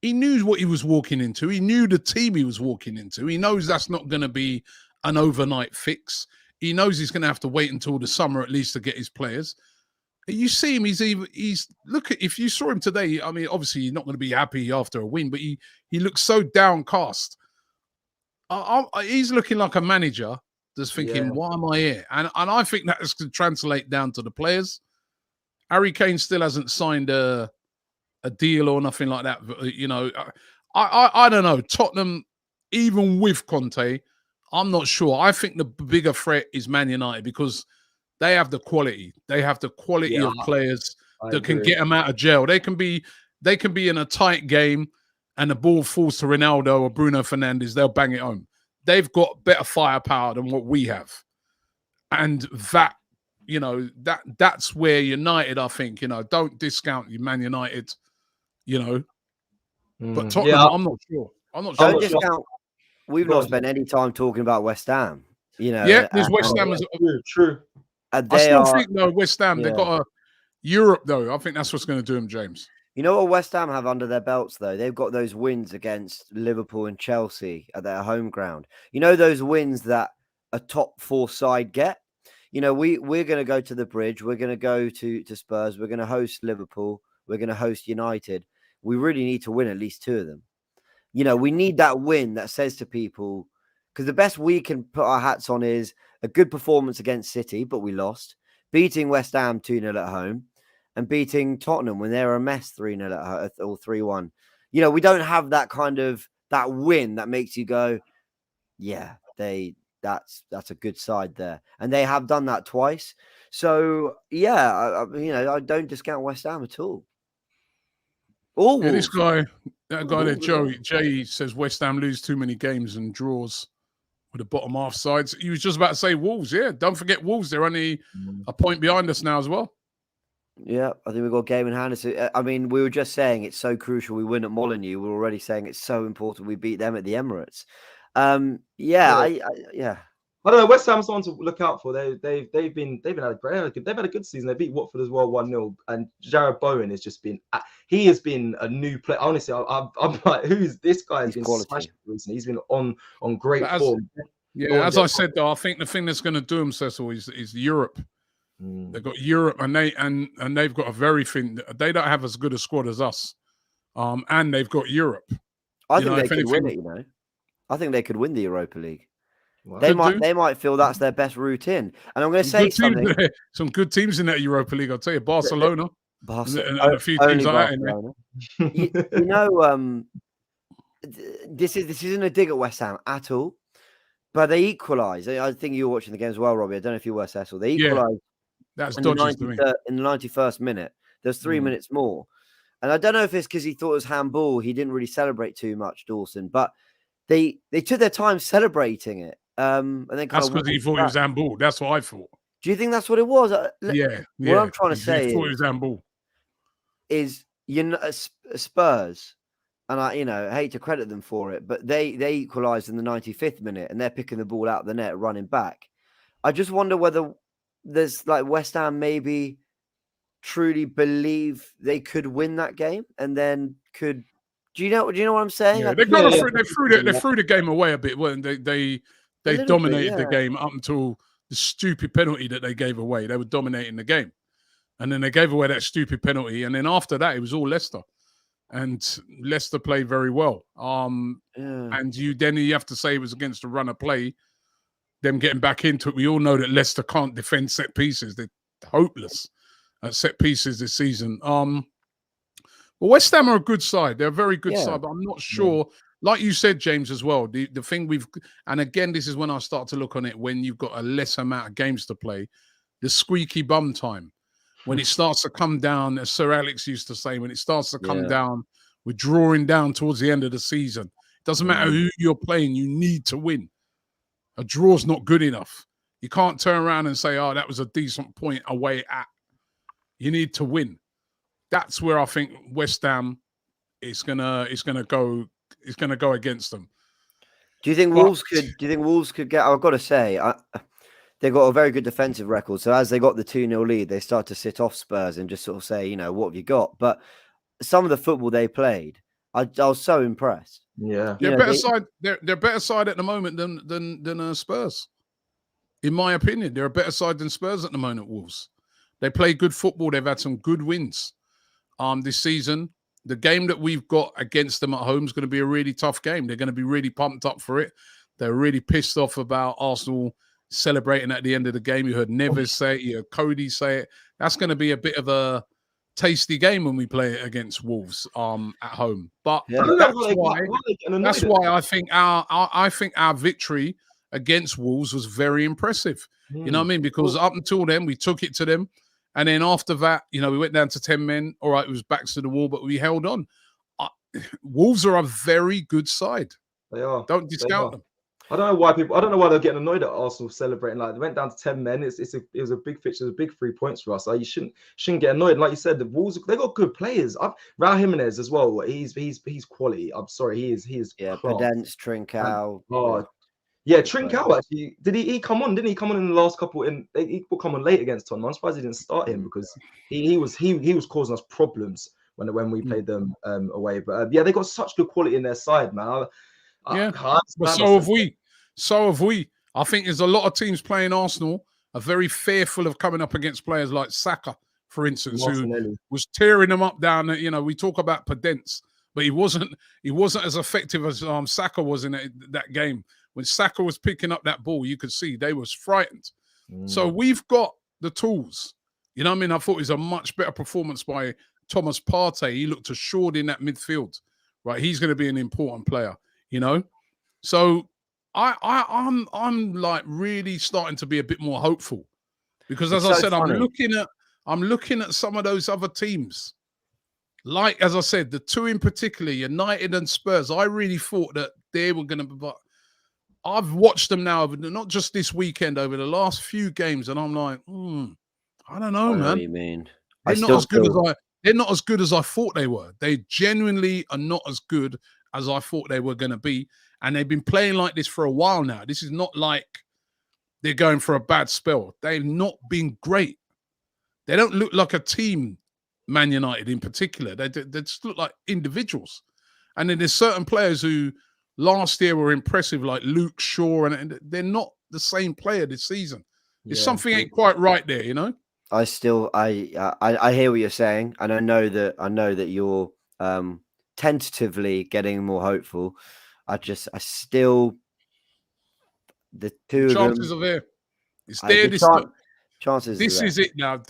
he knew what he was walking into. He knew the team he was walking into. He knows that's not going to be an overnight fix. He knows he's going to have to wait until the summer at least to get his players. You see him, if you saw him today, I mean, obviously you're not going to be happy after a win, but he looks so downcast. He's looking like a manager that's thinking, why am I here? And I think that's going to translate down to the players. Harry Kane still hasn't signed a deal or nothing like that. I don't know. Tottenham, even with Conte, I'm not sure. I think the bigger threat is Man United, because they have the quality. They have the quality of players that can get them out of jail. They can be in a tight game and the ball falls to Ronaldo or Bruno Fernandes. They'll bang it home. They've got better firepower than what we have. And that you know, that's where United, I think, you know, don't discount Man United, you know. But Tottenham, Yeah, I'm not sure. I'm not Don't sure. discount. We've Go not on, spent any time talking about West Ham. You know, Yeah, there's West Ham as true. and I they still are. think though West Ham, they Yeah. got a Europe though. I think that's what's going to do them, James. You know what West Ham have under their belts, though? They've got those wins against Liverpool and Chelsea at their home ground. You know those wins that a top 4 side get? You know, we're going to go to the Bridge. We're going to go to Spurs. We're going to host Liverpool. We're going to host United. We really need to win at least 2 of them. You know, we need that win that says to people, because the best we can put our hats on is a good performance against City, but we lost, beating West Ham 2-0 at home, and beating Tottenham when they're a mess 3-0 at home or 3-1. You know, we don't have that kind of that win that makes you go, yeah, that's a good side there. And they have done that twice. So yeah, you know, I don't discount West Ham at all. All Yeah, Wolves. that guy there, Jay says West Ham lose too many games and draws with the bottom half sides. He was just about to say Wolves. Yeah, don't forget Wolves. They're only a point behind us now as well. Yeah, I think we've got a game in hand. I mean, we were just saying it's so crucial we win at Molineux. We're already saying it's so important we beat them at the Emirates. Yeah. I don't know. West Ham's someone to look out for. They've had a good season. They beat Watford as well 1-0. And Jared Bowen has just been a new player. Honestly, I'm like, who's this guy? Has been smashing recently. He's been on great form. Yeah, as I said though, I think the thing that's going to do them, Cecil, is Europe. They've got Europe, and they've got a very thin. They don't have as good a squad as us, and they've got Europe. I think they could win it. You know, I think they could win the Europa League. Wow. They might feel that's their best route in. And I'm going to say something. Some good teams in that Europa League. I'll tell you, Barcelona, and a few only teams like that. You know, this isn't a dig at West Ham at all, but they equalise. I think you were watching the game as well, Robbie. I don't know if you were, Cecil. They equalise. Yeah. That's dodgy to me. In the 91st minute, there's 3 minutes more. And I don't know if it's because he thought it was handball. He didn't really celebrate too much, Dawson. But they took their time celebrating it. And then that's because he thought it was handball. That's what I thought. Do you think that's what it was? Yeah. What I'm trying to say thought it was handball. Is Spurs, and I hate to credit them for it, but they equalised in the 95th minute, and they're picking the ball out of the net, running back. I just wonder whether there's like West Ham maybe truly believe they could win that game, and then could. Do you know what I'm saying? Yeah, they threw the game away a bit, weren't they? They dominated the game up until the stupid penalty that they gave away. They were dominating the game, and then they gave away that stupid penalty, and then after that, it was all Leicester, and Leicester played very well. And you have to say it was against the run of play. Them getting back into it. We all know that Leicester can't defend set pieces. They're hopeless at set pieces this season. Well, West Ham are a good side. They're a very good side, but I'm not sure. Like you said, James, as well, the thing and again, this is when I start to look on it, when you've got a less amount of games to play, the squeaky bum time, when it starts to come down, as Sir Alex used to say, when it starts to come down, we're drawing down towards the end of the season. It doesn't matter who you're playing, you need to win. A draw's not good enough. You can't turn around and say, oh, that was a decent point away at. You need to win. That's where I think West Ham is gonna go against them. Do you think Wolves could get? I've got to say, they've got a very good defensive record. So as they got the 2-0 lead, they start to sit off Spurs and just sort of say, what have you got? But some of the football they played, I was so impressed. Yeah, they're better side. They're better side at the moment than Spurs. In my opinion, they're a better side than Spurs at the moment. Wolves. They play good football. They've had some good wins. This season, the game that we've got against them at home is going to be a really tough game. They're going to be really pumped up for it. They're really pissed off about Arsenal celebrating at the end of the game. You heard Neves say it. You heard Cody say it. That's going to be a bit of a tasty game when we play it against Wolves at home. But that's why I think our victory against Wolves was very impressive. You know what I mean? Because up until then, we took it to them. And then after that, we went down to 10 men. All right, it was backs to the wall, but we held on. Wolves are a very good side. They are. Don't discount them. I don't know why they're getting annoyed at Arsenal celebrating. Like they went down to 10 men. It was a big fixture, it was a big 3 points for us. Like you shouldn't get annoyed. And like you said, the Wolves, they got good players. Raul Jimenez as well. He's quality. I'm sorry, he is Yeah, class. Pedence, Trincao. Yeah, Trincao actually. Did he come on? Didn't he come on in the last couple? He will come on late against Tottenham. I'm surprised he didn't start him because he was causing us problems when we played them away. But yeah, they got such good quality in their side, man. But so have we. So have we. I think there's a lot of teams playing Arsenal are very fearful of coming up against players like Saka, for instance, who was tearing them up down. You know, we talk about Pedence, but he wasn't as effective as Saka was in that game. When Saka was picking up that ball, you could see they was frightened. So we've got the tools. You know what I mean? I thought it was a much better performance by Thomas Partey. He looked assured in that midfield, right? He's going to be an important player, you know? So I'm like really starting to be a bit more hopeful because, as I said, I'm looking at some of those other teams. Like, as I said, the two in particular, United and Spurs, I really thought that they were going to be, but I've watched them now, not just this weekend, over the last few games, and I'm like, I don't know, man. What you mean? They're not as good as I thought they were. They genuinely are not as good as I thought they were going to be. And they've been playing like this for a while now. This is not like they're going for a bad spell. They've not been great. They don't look like a team, Man United in particular. They just look like individuals. And then there's certain players who last year were impressive, like Luke Shaw, and they're not the same player this season. There's something ain't quite right there, you know? I hear what you're saying, and I know that you're tentatively getting more hopeful. The two chances of them are there. It's there. Chances. This is it now.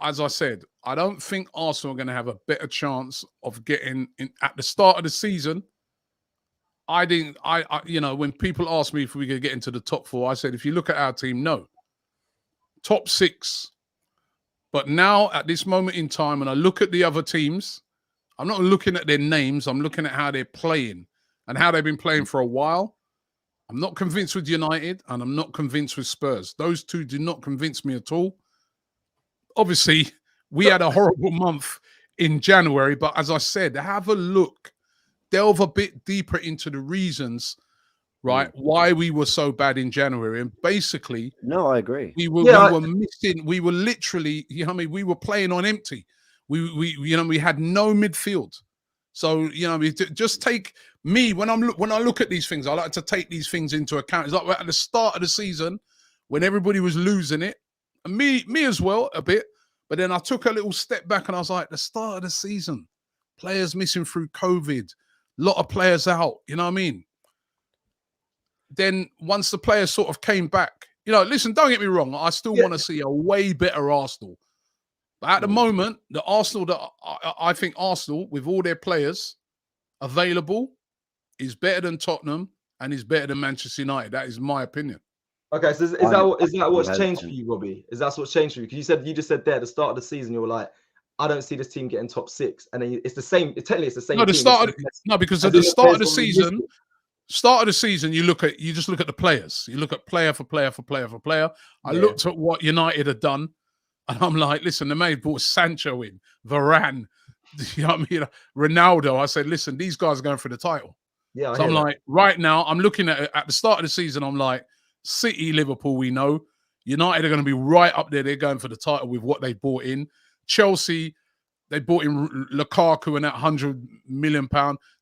As I said, I don't think Arsenal are going to have a better chance of getting in at the start of the season. When people ask me if we could get into the top 4, I said, if you look at our team, no. Top 6. But now, at this moment in time, when I look at the other teams, I'm not looking at their names. I'm looking at how they're playing and how they've been playing for a while. I'm not convinced with United, and I'm not convinced with Spurs. Those two do not convince me at all. Obviously, we had a horrible month in January, but as I said, have a look. Delve a bit deeper into the reasons, right, why we were so bad in January. And basically, no, I agree. We were missing. We were literally, you know what I mean, we were playing on empty. We had no midfield. So, you know, just take me when I look at these things, I like to take these things into account. It's like at the start of the season when everybody was losing it, and me as well a bit. But then I took a little step back and I was like, the start of the season, players missing through COVID, a lot of players out, you know what I mean? Then once the players sort of came back, you know, listen, don't get me wrong. I still want to see a way better Arsenal. But at the moment, the Arsenal that I think Arsenal, with all their players available, is better than Tottenham and is better than Manchester United. That is my opinion. Okay, so is that what's changed for you, Robbie? Is that what's changed for you? Because you just said there at the start of the season, you were like, I don't see this team getting top 6, and then it's the same. Technically, it's the same. Because at the start of the season. Start of the season, you just look at the players. You look at player for player for player for player. I looked at what United had done, and I'm like, listen, they may have brought Sancho in, Varane, you know what I mean? Ronaldo. I said, listen, these guys are going for the title. Yeah. So I'm like, right now, I'm looking at the start of the season, I'm like, City, Liverpool, we know. United are going to be right up there. They're going for the title with what they bought in. Chelsea, they bought in Lukaku and that £100 million.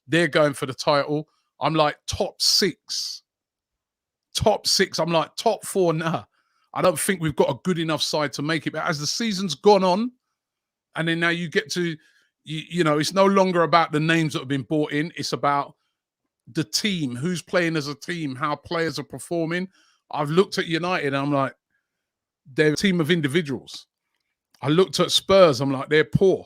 They're going for the title. I'm like, top 6. Top 6. I'm like, top 4 now. I don't think we've got a good enough side to make it. But as the season's gone on, and then now you get to, you know, it's no longer about the names that have been bought in. It's about the team, who's playing as a team, how players are performing. I've looked at United and I'm like, they're a team of individuals. I looked at Spurs, I'm like, they're poor.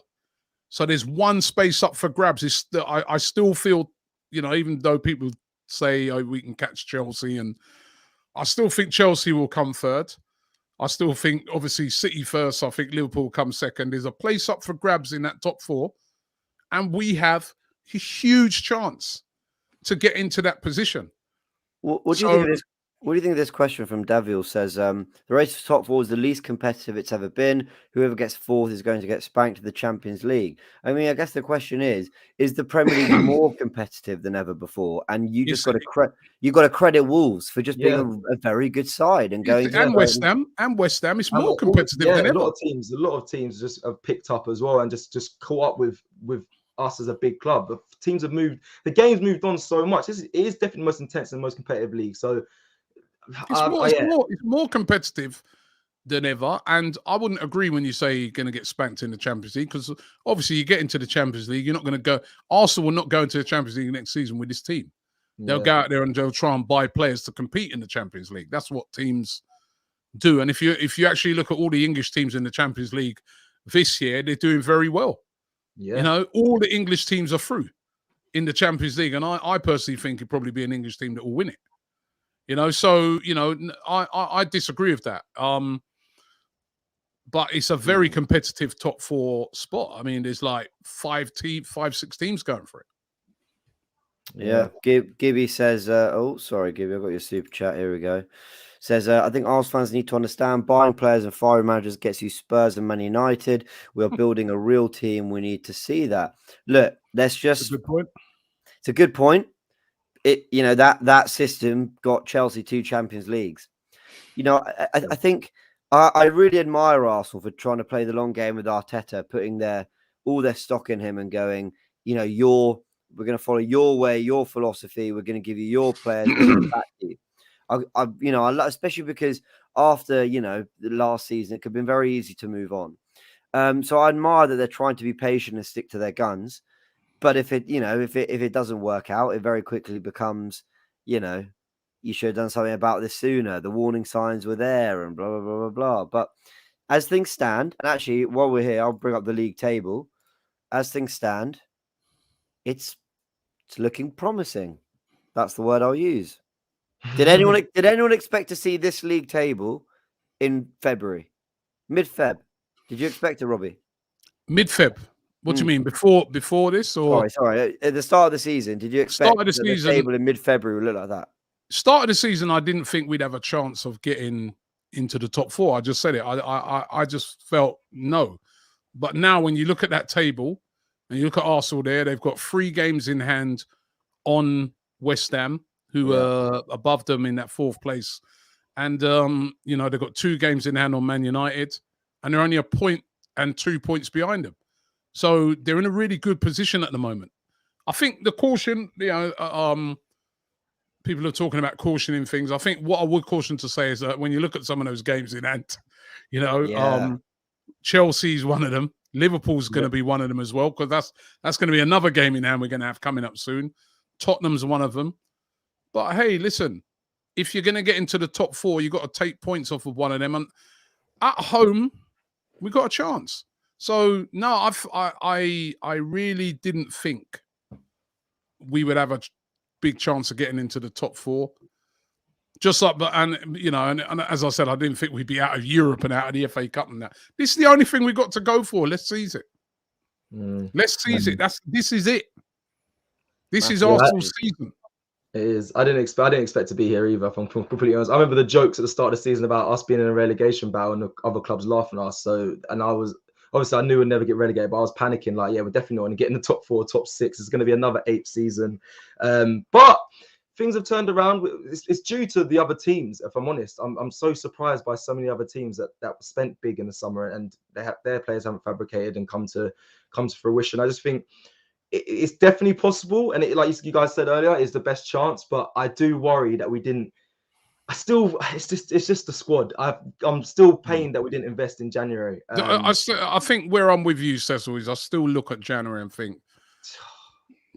So there's one space up for grabs. I still feel, you know, even though people say, oh, we can catch Chelsea, and I still think Chelsea will come third. I still think, obviously, City first. I think Liverpool will come second. There's a place up for grabs in that top 4. And we have a huge chance to get into that position. What do you think of this? What do you think of this question from Davil? Says the race for top four is the least competitive it's ever been. Whoever gets fourth is going to get spanked to the Champions League. I mean, I guess the question is the Premier League more competitive than ever before? And you just got to credit Wolves for just being a very good side and going. And West Ham is more competitive than ever. A lot of teams just have picked up as well and just caught up with us as a big club. The teams have moved. The game's moved on so much. It is definitely the most intense and most competitive league. So it's more competitive than ever. And I wouldn't agree when you say you're going to get spanked in the Champions League, because obviously you get into the Champions League, you're not going to go. Arsenal will not go into the Champions League next season with this team. They'll go out there and they'll try and buy players to compete in the Champions League. That's what teams do. And if you actually look at all the English teams in the Champions League this year, they're doing very well. Yeah. You know, all the English teams are through in the Champions League. And I personally think it'd probably be an English team that will win it. You know, so, you know, I disagree with that. But it's a very competitive top four spot. I mean, there's like 5, 6 teams going for it. Yeah. Gibby says, oh, sorry, Gibby, I've got your super chat. Here we go. Says, I think Arsenal fans need to understand buying players and firing managers gets you Spurs and Man United. We are building a real team. We need to see that. Look, let's just. That's a good point. It's a good point. You know, that system got Chelsea 2 Champions Leagues. You know, I think I really admire Arsenal for trying to play the long game with Arteta, putting all their stock in him and going, you know, we're going to follow your way, your philosophy. We're going to give you your players. We're going to back you. You know, especially because after, you know, the last season, it could have been very easy to move on. So I admire that they're trying to be patient and stick to their guns. But if it doesn't work out, it very quickly becomes, you know, you should have done something about this sooner. The warning signs were there and blah, blah, blah, blah, blah. But as things stand, and actually while we're here, I'll bring up the league table. As things stand, it's looking promising. That's the word I'll use. Did anyone expect to see this league table in February? Mid-Feb? Did you expect it, Robbie? Mid-Feb? What do you mean? Before this? Or sorry. At the start of the season, did you expect the table in mid-February would look like that? Start of the season, I didn't think we'd have a chance of getting into the top 4. I just said it. I just felt no. But now when you look at that table and you look at Arsenal there, they've got 3 games in hand on West Ham, who are above them in that 4th place. And, you know, they've got 2 games in hand on Man United, and they're only a point and 2 points behind them. So they're in a really good position at the moment. I think the caution, you know, people are talking about cautioning things. I think what I would caution to say is that when you look at some of those games in hand, you know, Chelsea's one of them. Liverpool's going to be one of them as well, because that's going to be another game in hand we're going to have coming up soon. Tottenham's one of them. But hey, listen, if you're going to get into the top 4, you've got to take points off of one of them. And at home, we got a chance. So no, I really didn't think we would have a big chance of getting into the top 4. Just like, and you know, and as I said, I didn't think we'd be out of Europe and out of the FA Cup and that. This is the only thing we got to go for. Let's seize it. Let's seize it. This is it. This is Arsenal's season. It is. I didn't expect to be here either, if I'm completely honest. I remember the jokes at the start of the season about us being in a relegation battle and the other clubs laughing at us. So, and I was obviously I knew we'd never get relegated, but I was panicking like, yeah, we're definitely not going to get in the top 4, top 6. It's going to be another 8th season. But things have turned around. It's due to the other teams, if I'm honest. I'm so surprised by so many other teams that spent big in the summer and their players haven't fabricated and come to fruition. I just think it's definitely possible, and it, like you guys said earlier, is the best chance. But I do worry that we didn't. It's just the squad. I'm still pained that we didn't invest in January. I think where I'm with you, Cecil, is I still look at January and think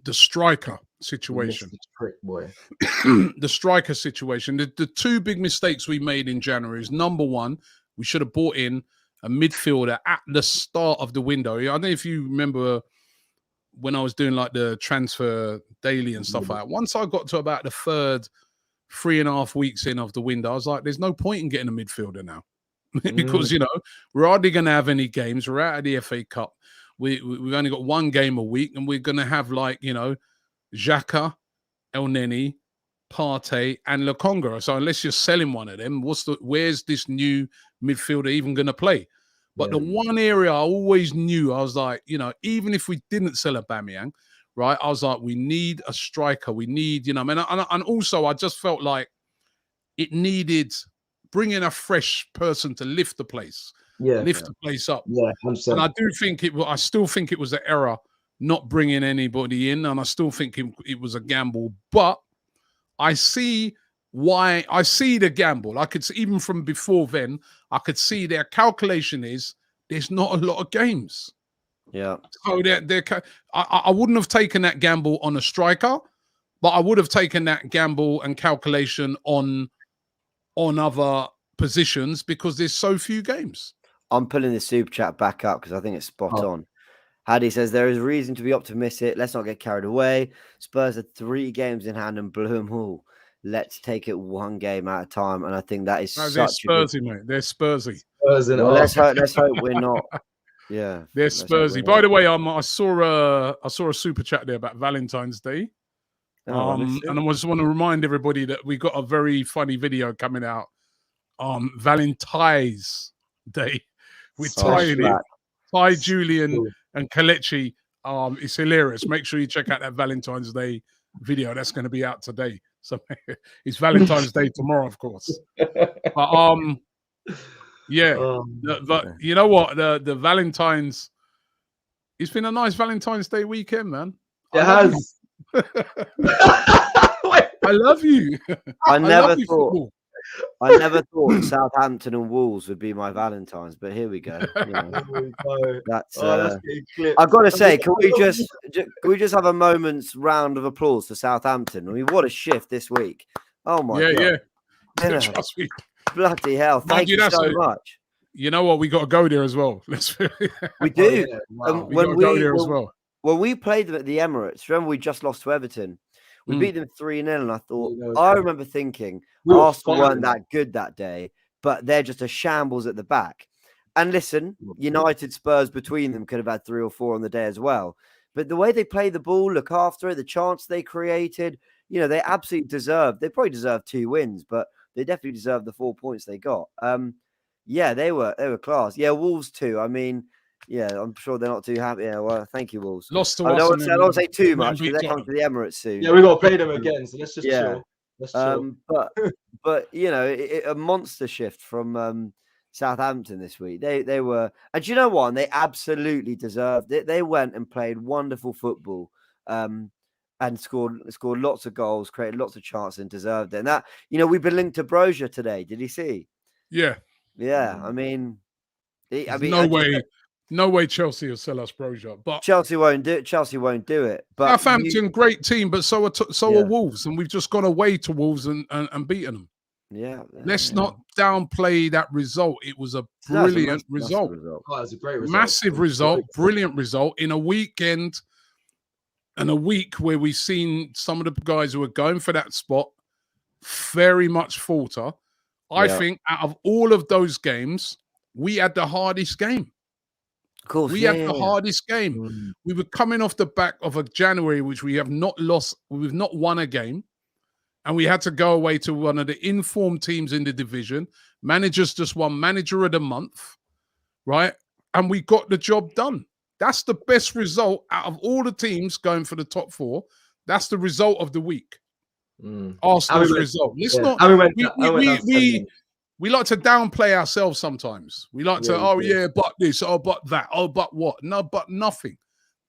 the striker situation. The striker situation. The 2 big mistakes we made in January is, number one, we should have bought in a midfielder at the start of the window. I don't know if you remember when I was doing like the transfer daily and stuff like that. Once I got to about the 3.5 weeks in of the window, I was like, there's no point in getting a midfielder now. Because, you know, we're hardly going to have any games. We're out of the FA Cup. We've only got 1 game a week, and we're going to have, like, you know, Xhaka, El Neni, Partey, and Lokonga. So unless you're selling one of them, where's this new midfielder even going to play? But the one area I always knew, I was like, even if we didn't sell Aubameyang, right? I was like, we need a striker. We need, and also I just felt like it needed bringing a fresh person to lift the place, lift the place up. Yeah, 100%. And I do think I still think it was an error not bringing anybody in, and I still think it was a gamble. But I see why. I see the gamble. I could see, even from before then, I could see their calculation is there's not a lot of games. Yeah. So I wouldn't have taken that gamble on a striker, but I would have taken that gamble and calculation on other positions because there's so few games. I'm pulling the super chat back up because I think it's spot on. Hadi says there is reason to be optimistic. Let's not get carried away. Spurs are 3 games in hand and blew them all. Let's take it one game at a time. And I think that is they're such Spursy, mate. They're Spursy. Well, let's hope we're not. Yeah, they're Spursy. By the way, I saw a super chat there about Valentine's Day. And I just want to remind everybody that we got a very funny video coming out Valentine's Day with Ty, Julian, and Kelechi. It's hilarious. Make sure you check out that Valentine's Day video. That's going to be out today. So it's Valentine's Day tomorrow, of course. But yeah. But you know what? The Valentine's. It's been a nice Valentine's Day weekend, man. It has. I love you. I never thought Southampton and Wolves would be my Valentines, but here we go. That's I've got to say, can we just have a moment's round of applause for Southampton? I mean, what a shift this week! Oh my god! Yeah. Trust me. Bloody hell! Thank you so much. You know what? We got to go there as well. We do. Wow. We got to go there as well. When we played them at the Emirates, remember we just lost to Everton. We beat them 3-0, and I remember thinking Arsenal weren't that good that day, but they're just a shambles at the back. And listen, United, Spurs between them could have had 3 or 4 on the day as well. But the way they play the ball, look after it, the chance they created, they absolutely deserved. They probably deserved 2 wins, but they definitely deserved the 4 points they got. Yeah, they were class. Yeah, Wolves too. I mean. Yeah, I'm sure they're not too happy. Yeah, well, thank you, Wolves. Lost to us. I don't say too much because they're coming to the Emirates soon. Yeah, we got to play them again, so let's just chill. Let's chill. But a monster shift from Southampton this week. They were, and do you know what? And they absolutely deserved it. They went and played wonderful football, and scored lots of goals, created lots of chances, and deserved it. And that, we've been linked to Brozier today. Did you see? Yeah. I mean, no way Chelsea will sell us Brozier, but Chelsea won't do it. But Southampton, great team, but so are Wolves, and we've just gone away to Wolves and beaten them. Yeah, let's not downplay that result. It was a brilliant result. Oh, it was a great result. Massive result, brilliant result in a weekend and a week where we've seen some of the guys who are going for that spot very much falter. I think out of all of those games, we had the hardest game. Of course, we had the hardest game. We were coming off the back of a January, which we have not lost. We've not won a game. And we had to go away to one of the informed teams in the division. Managers just won Manager of the Month, right? And we got the job done. That's the best result out of all the teams going for the top 4. That's the result of the week. Arsenal's result. Let's not. We like to downplay ourselves sometimes. We like to, but this, but that, but what? No, but nothing.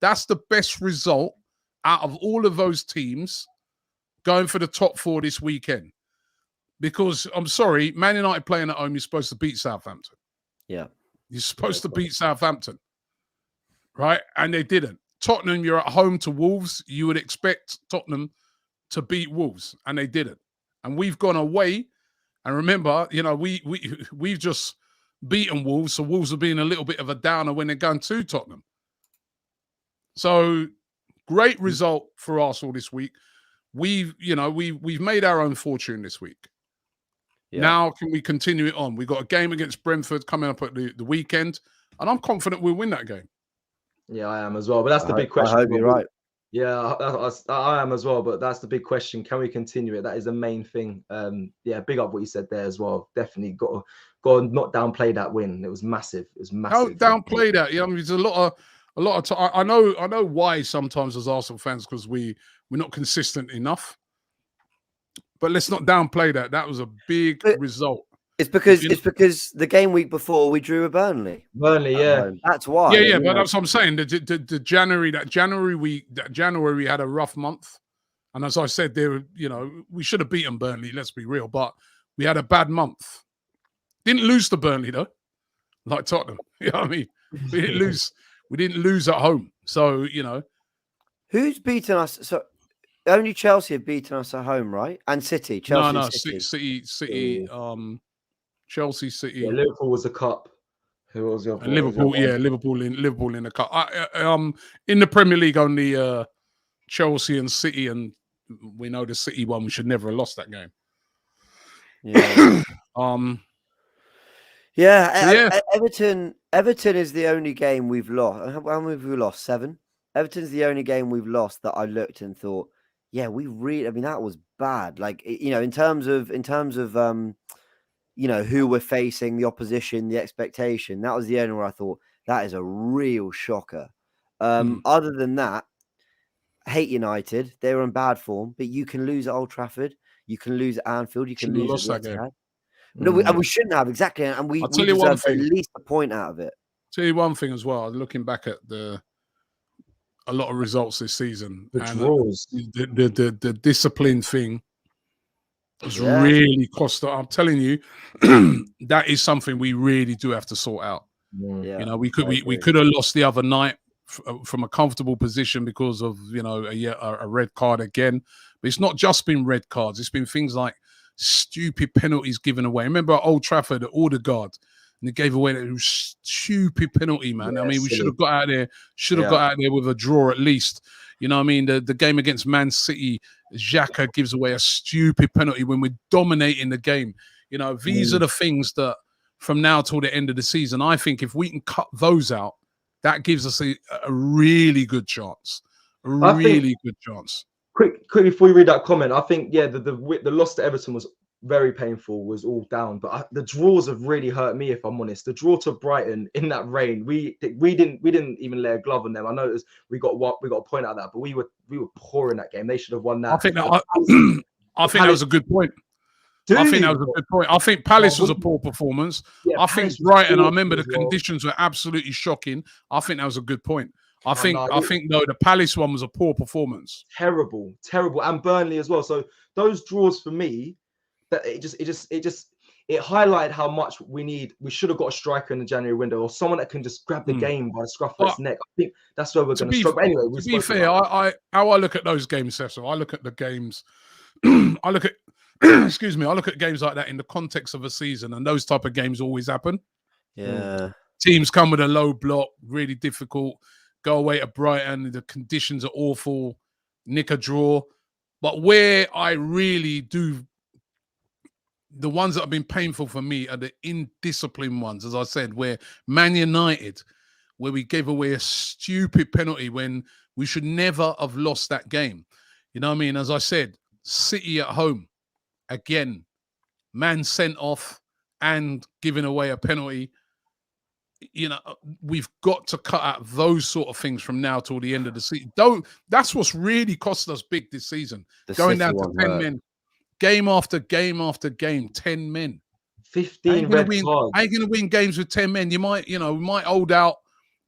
That's the best result out of all of those teams going for the top 4 this weekend. Because I'm sorry, Man United playing at home, you're supposed to beat Southampton. Yeah. You're supposed to beat Southampton. Right? And they didn't. Tottenham, you're at home to Wolves. You would expect Tottenham to beat Wolves, and they didn't. And we've gone away. And remember, we've just beaten Wolves, so Wolves have been a little bit of a downer when they're going to Tottenham. So great result for Arsenal this week. We've made our own fortune this week. Yeah. Now can we continue it on? We've got a game against Brentford coming up at the weekend, and I'm confident we'll win that game. Yeah, I am as well. But that's the big question. I hope you're right. Yeah, I am as well, but that's the big question. Can we continue it? That is the main thing. Yeah, big up what you said there as well. Definitely got to not downplay that win. It was massive. It was massive. Don't downplay that. You know, there's a lot of time. I know why sometimes as Arsenal fans, because we're not consistent enough. But let's not downplay that. That was a big result. It's because the game week before we drew with Burnley. Yeah, that's why. Yeah, but that's what I'm saying. The January we had a rough month, and as I said, we should have beaten Burnley. Let's be real, but we had a bad month. Didn't lose to Burnley though, like Tottenham. You know what I mean? We didn't lose. We didn't lose at home. So who's beaten us? So only Chelsea have beaten us at home, right? And City. Chelsea, City. Chelsea, City. Yeah, Liverpool was the cup. Who was your? And Liverpool, Liverpool in the cup. In the Premier League, only Chelsea and City, and we know the City one. We should never have lost that game. Yeah. Yeah. Everton is the only game we've lost. How many have we lost? 7. Everton's the only game we've lost that I looked and thought, yeah, we really. I mean, that was bad. Like in terms of who we're facing, the opposition, the expectation. That was the only where I thought that is a real shocker. Other than that, hate United. They were in bad form, but you can lose at Old Trafford. You can lose at Anfield. You can lose at Etihad. No, we shouldn't have, exactly. And we deserve at least a point out of it. Tell you one thing as well, looking back at a lot of results this season. The draws. The discipline thing has really cost us. I'm telling you, that is something we really do have to sort out. Yeah. We could have lost the other night from a comfortable position because of a red card again. But it's not just been red cards. It's been things like stupid penalties given away. Remember at Old Trafford at Odegaard, and they gave away that stupid penalty, man. Yeah, I mean, we should have got out there. Got out there with a draw at least. You know what I mean? The game against Man City, Xhaka gives away a stupid penalty when we're dominating the game. These are the things that from now till the end of the season, I think if we can cut those out, that gives us a really good chance. Good chance. Quick before you read that comment, I think the loss to Everton was very painful, was all down, but the draws have really hurt me, if I'm honest. The draw to Brighton in that rain, we didn't even lay a glove on them. I know we got a point out of that, but we were poor in that game. They should have won that. I think that was a good point. I think that was a good point. I think Palace was a poor performance. I think Brighton, I remember the conditions were absolutely shocking. I think that was a good point. I think the Palace one was a poor performance. Terrible. And Burnley as well. So those draws for me, that it highlighted how much we should have got a striker in the January window, or someone that can just grab the game by the scruff of its neck. I think that's where we're going to struggle. Anyway, to be fair, how I look at those games, Cecil, I look at the games. I look at excuse me. I look at games like that in the context of a season, and those type of games always happen. Yeah, teams come with a low block, really difficult. Go away to Brighton, the conditions are awful. Nick a draw, but where I really do. The ones that have been painful for me are the indisciplined ones, as I said, where Man United, where we gave away a stupid penalty when we should never have lost that game. You know what I mean? As I said, City at home, again, man sent off and giving away a penalty. We've got to cut out those sort of things from now till the end of the season. That's what's really cost us big this season. Going down to 10 men. Game after game after game, 10 men. 15 red cards. How you going to win games with 10 men? You might, we might hold out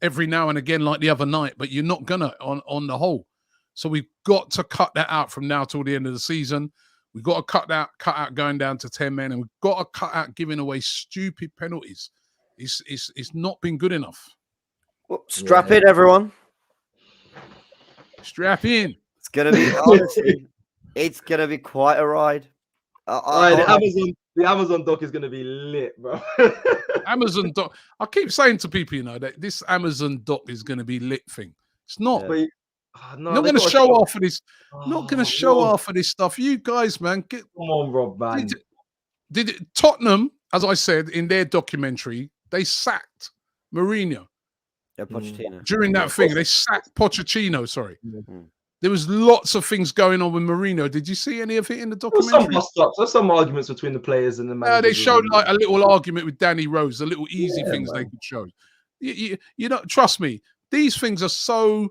every now and again like the other night, but you're not gonna on the whole. So we've got to cut that out from now till the end of the season. We've got to cut out going down to 10 men, and we've got to cut out giving away stupid penalties. It's not been good enough. Well, strap in, everyone. Strap in. It's gonna be honestly. It's gonna be quite a ride. The Amazon doc is gonna be lit, bro. Amazon doc. I keep saying to people, that this Amazon doc is gonna be lit thing. It's not. Yeah. Not going to show off for this. Not going to show off for this stuff. You guys, man, come on, Rob, man. Did Tottenham, as I said in their documentary, they sacked Mourinho. Yeah, Pochettino. During that thing, they sacked Pochettino. Sorry. There was lots of things going on with Mourinho. Did you see any of it in the documentary? Some bust-ups. There's some arguments between the players and the managers. They showed like a little argument with Danny Rose, the little easy things they could show. You know, trust me, these things are so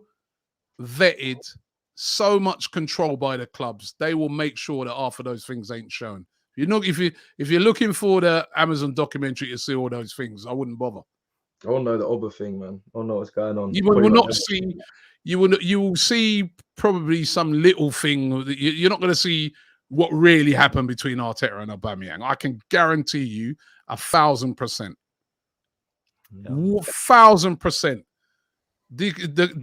vetted, so much control by the clubs. They will make sure that half of those things ain't shown. If you're looking for the Amazon documentary to see all those things, I wouldn't bother. I don't know the other thing, man. I don't know what's going on. You will not see. You will see probably some little thing. You're not going to see what really happened between Arteta and Aubameyang. I can guarantee you 1,000%. 1,000%.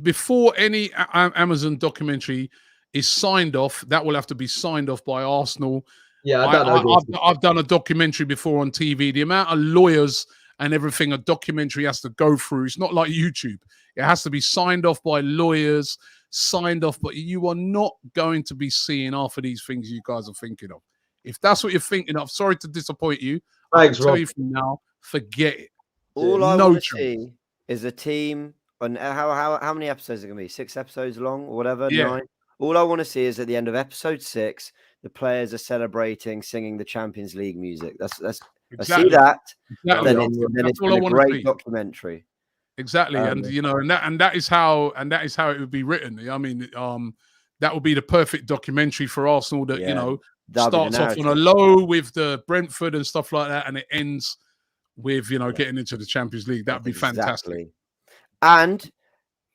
Before any Amazon documentary is signed off, that will have to be signed off by Arsenal. Yeah, I've done a documentary before on TV. The amount of lawyers and everything a documentary has to go through. It's not like YouTube. It has to be signed off by lawyers, signed off, but you are not going to be seeing half of these things you guys are thinking of. If that's what you're thinking of, sorry to disappoint you. Thanks, I can tell you from now, forget it. All I want to see is a team on how many episodes are going to be? 6 episodes long or whatever? Yeah. 9? All I want to see is at the end of episode 6, the players are celebrating, singing the Champions League music. That's exactly. I see that. Exactly. Then it's been a great documentary. Exactly, and you know, and that is how it would be written. I mean, that would be the perfect documentary for Arsenal. That you know starts off on a low with the Brentford and stuff like that, and it ends with getting into the Champions League. That'd be fantastic. And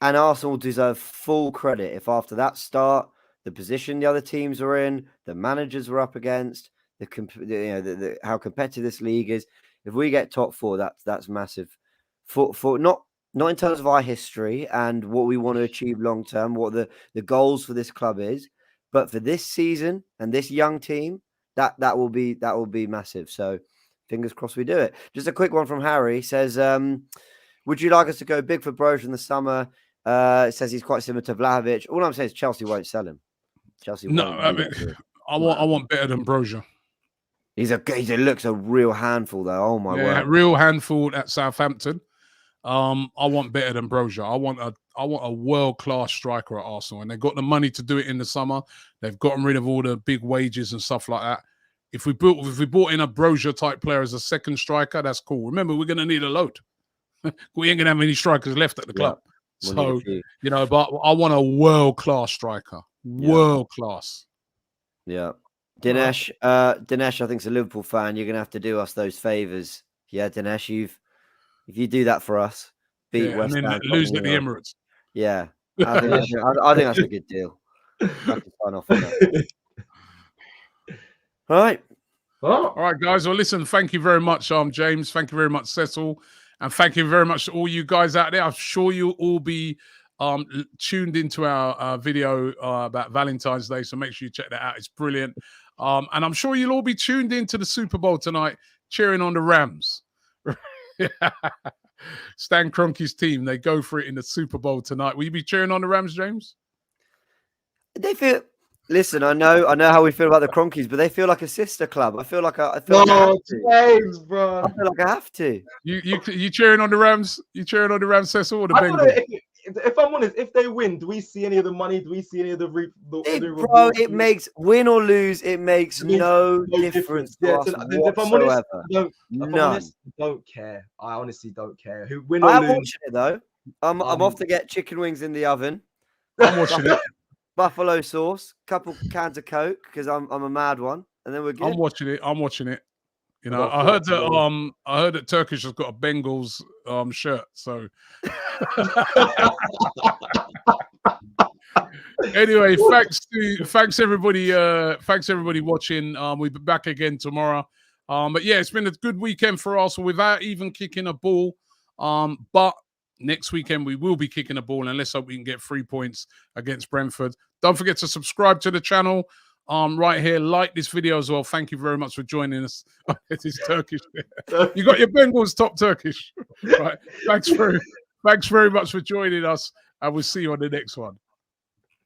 Arsenal deserve full credit if after that start, the position the other teams were in, the managers were up against, how competitive this league is. If we get top 4, that's massive. For not in terms of our history and what we want to achieve long term, what the goals for this club is, but for this season and this young team, that will be massive. So fingers crossed we do it. Just a quick one from Harry. Says, would you like us to go big for Broja in the summer? It says he's quite similar to Vlahovic. All I'm saying is Chelsea won't sell him. Chelsea won't. I want better than Broja. He looks a real handful though. Oh my word. Real handful at Southampton. I want better than Broja. I want a world-class striker at Arsenal, and they've got the money to do it in the summer. They've gotten rid of all the big wages and stuff like that. If we brought in a Broja type player as a second striker, that's cool. Remember, we're going to need a load. We ain't going to have any strikers left at the club. So, but I want a world-class striker. World-class. Yeah. Dinesh, I think is a Liverpool fan. You're going to have to do us those favours. Yeah, Dinesh, if you do that for us, beat West Ham, lose at the Emirates. Yeah, I think that's a good deal. I have to sign off on that. All right. All right, guys. Well, listen, thank you very much, James. Thank you very much, Cecil. And thank you very much to all you guys out there. I'm sure you'll all be tuned into our video about Valentine's Day. So make sure you check that out. It's brilliant. And I'm sure you'll all be tuned into the Super Bowl tonight, cheering on the Rams. Stan Kroenke's team, they go for it in the Super Bowl tonight. Will you be cheering on the Rams, James? Listen, I know how we feel about the Kroenkes, but they feel like a sister club. I feel like James, bro. I feel like I have to. You cheering on the Rams? You cheering on the Rams, Cecil, or the Bengals? If I'm honest, if they win, do we see any of the money? Do we see any of the bro, it makes win or lose. It makes no difference. If I'm honest, I don't care. I honestly don't care who win or lose. I'm watching it though. I'm off to get chicken wings in the oven. I'm watching it. Buffalo sauce, couple cans of Coke because I'm a mad one, and then we're good. I'm watching it. You know, I heard that Turkish has got a Bengals shirt. So anyway, thanks everybody watching. We'll be back again tomorrow. But yeah, it's been a good weekend for us without even kicking a ball. But next weekend we will be kicking a ball, and let's hope we can get 3 points against Brentford. Don't forget to subscribe to the channel. Right here, like this video as well. Thank you very much for joining us. It is Turkish. You got your Bengals top Turkish. Right. Thanks very much for joining us, and we'll see you on the next one.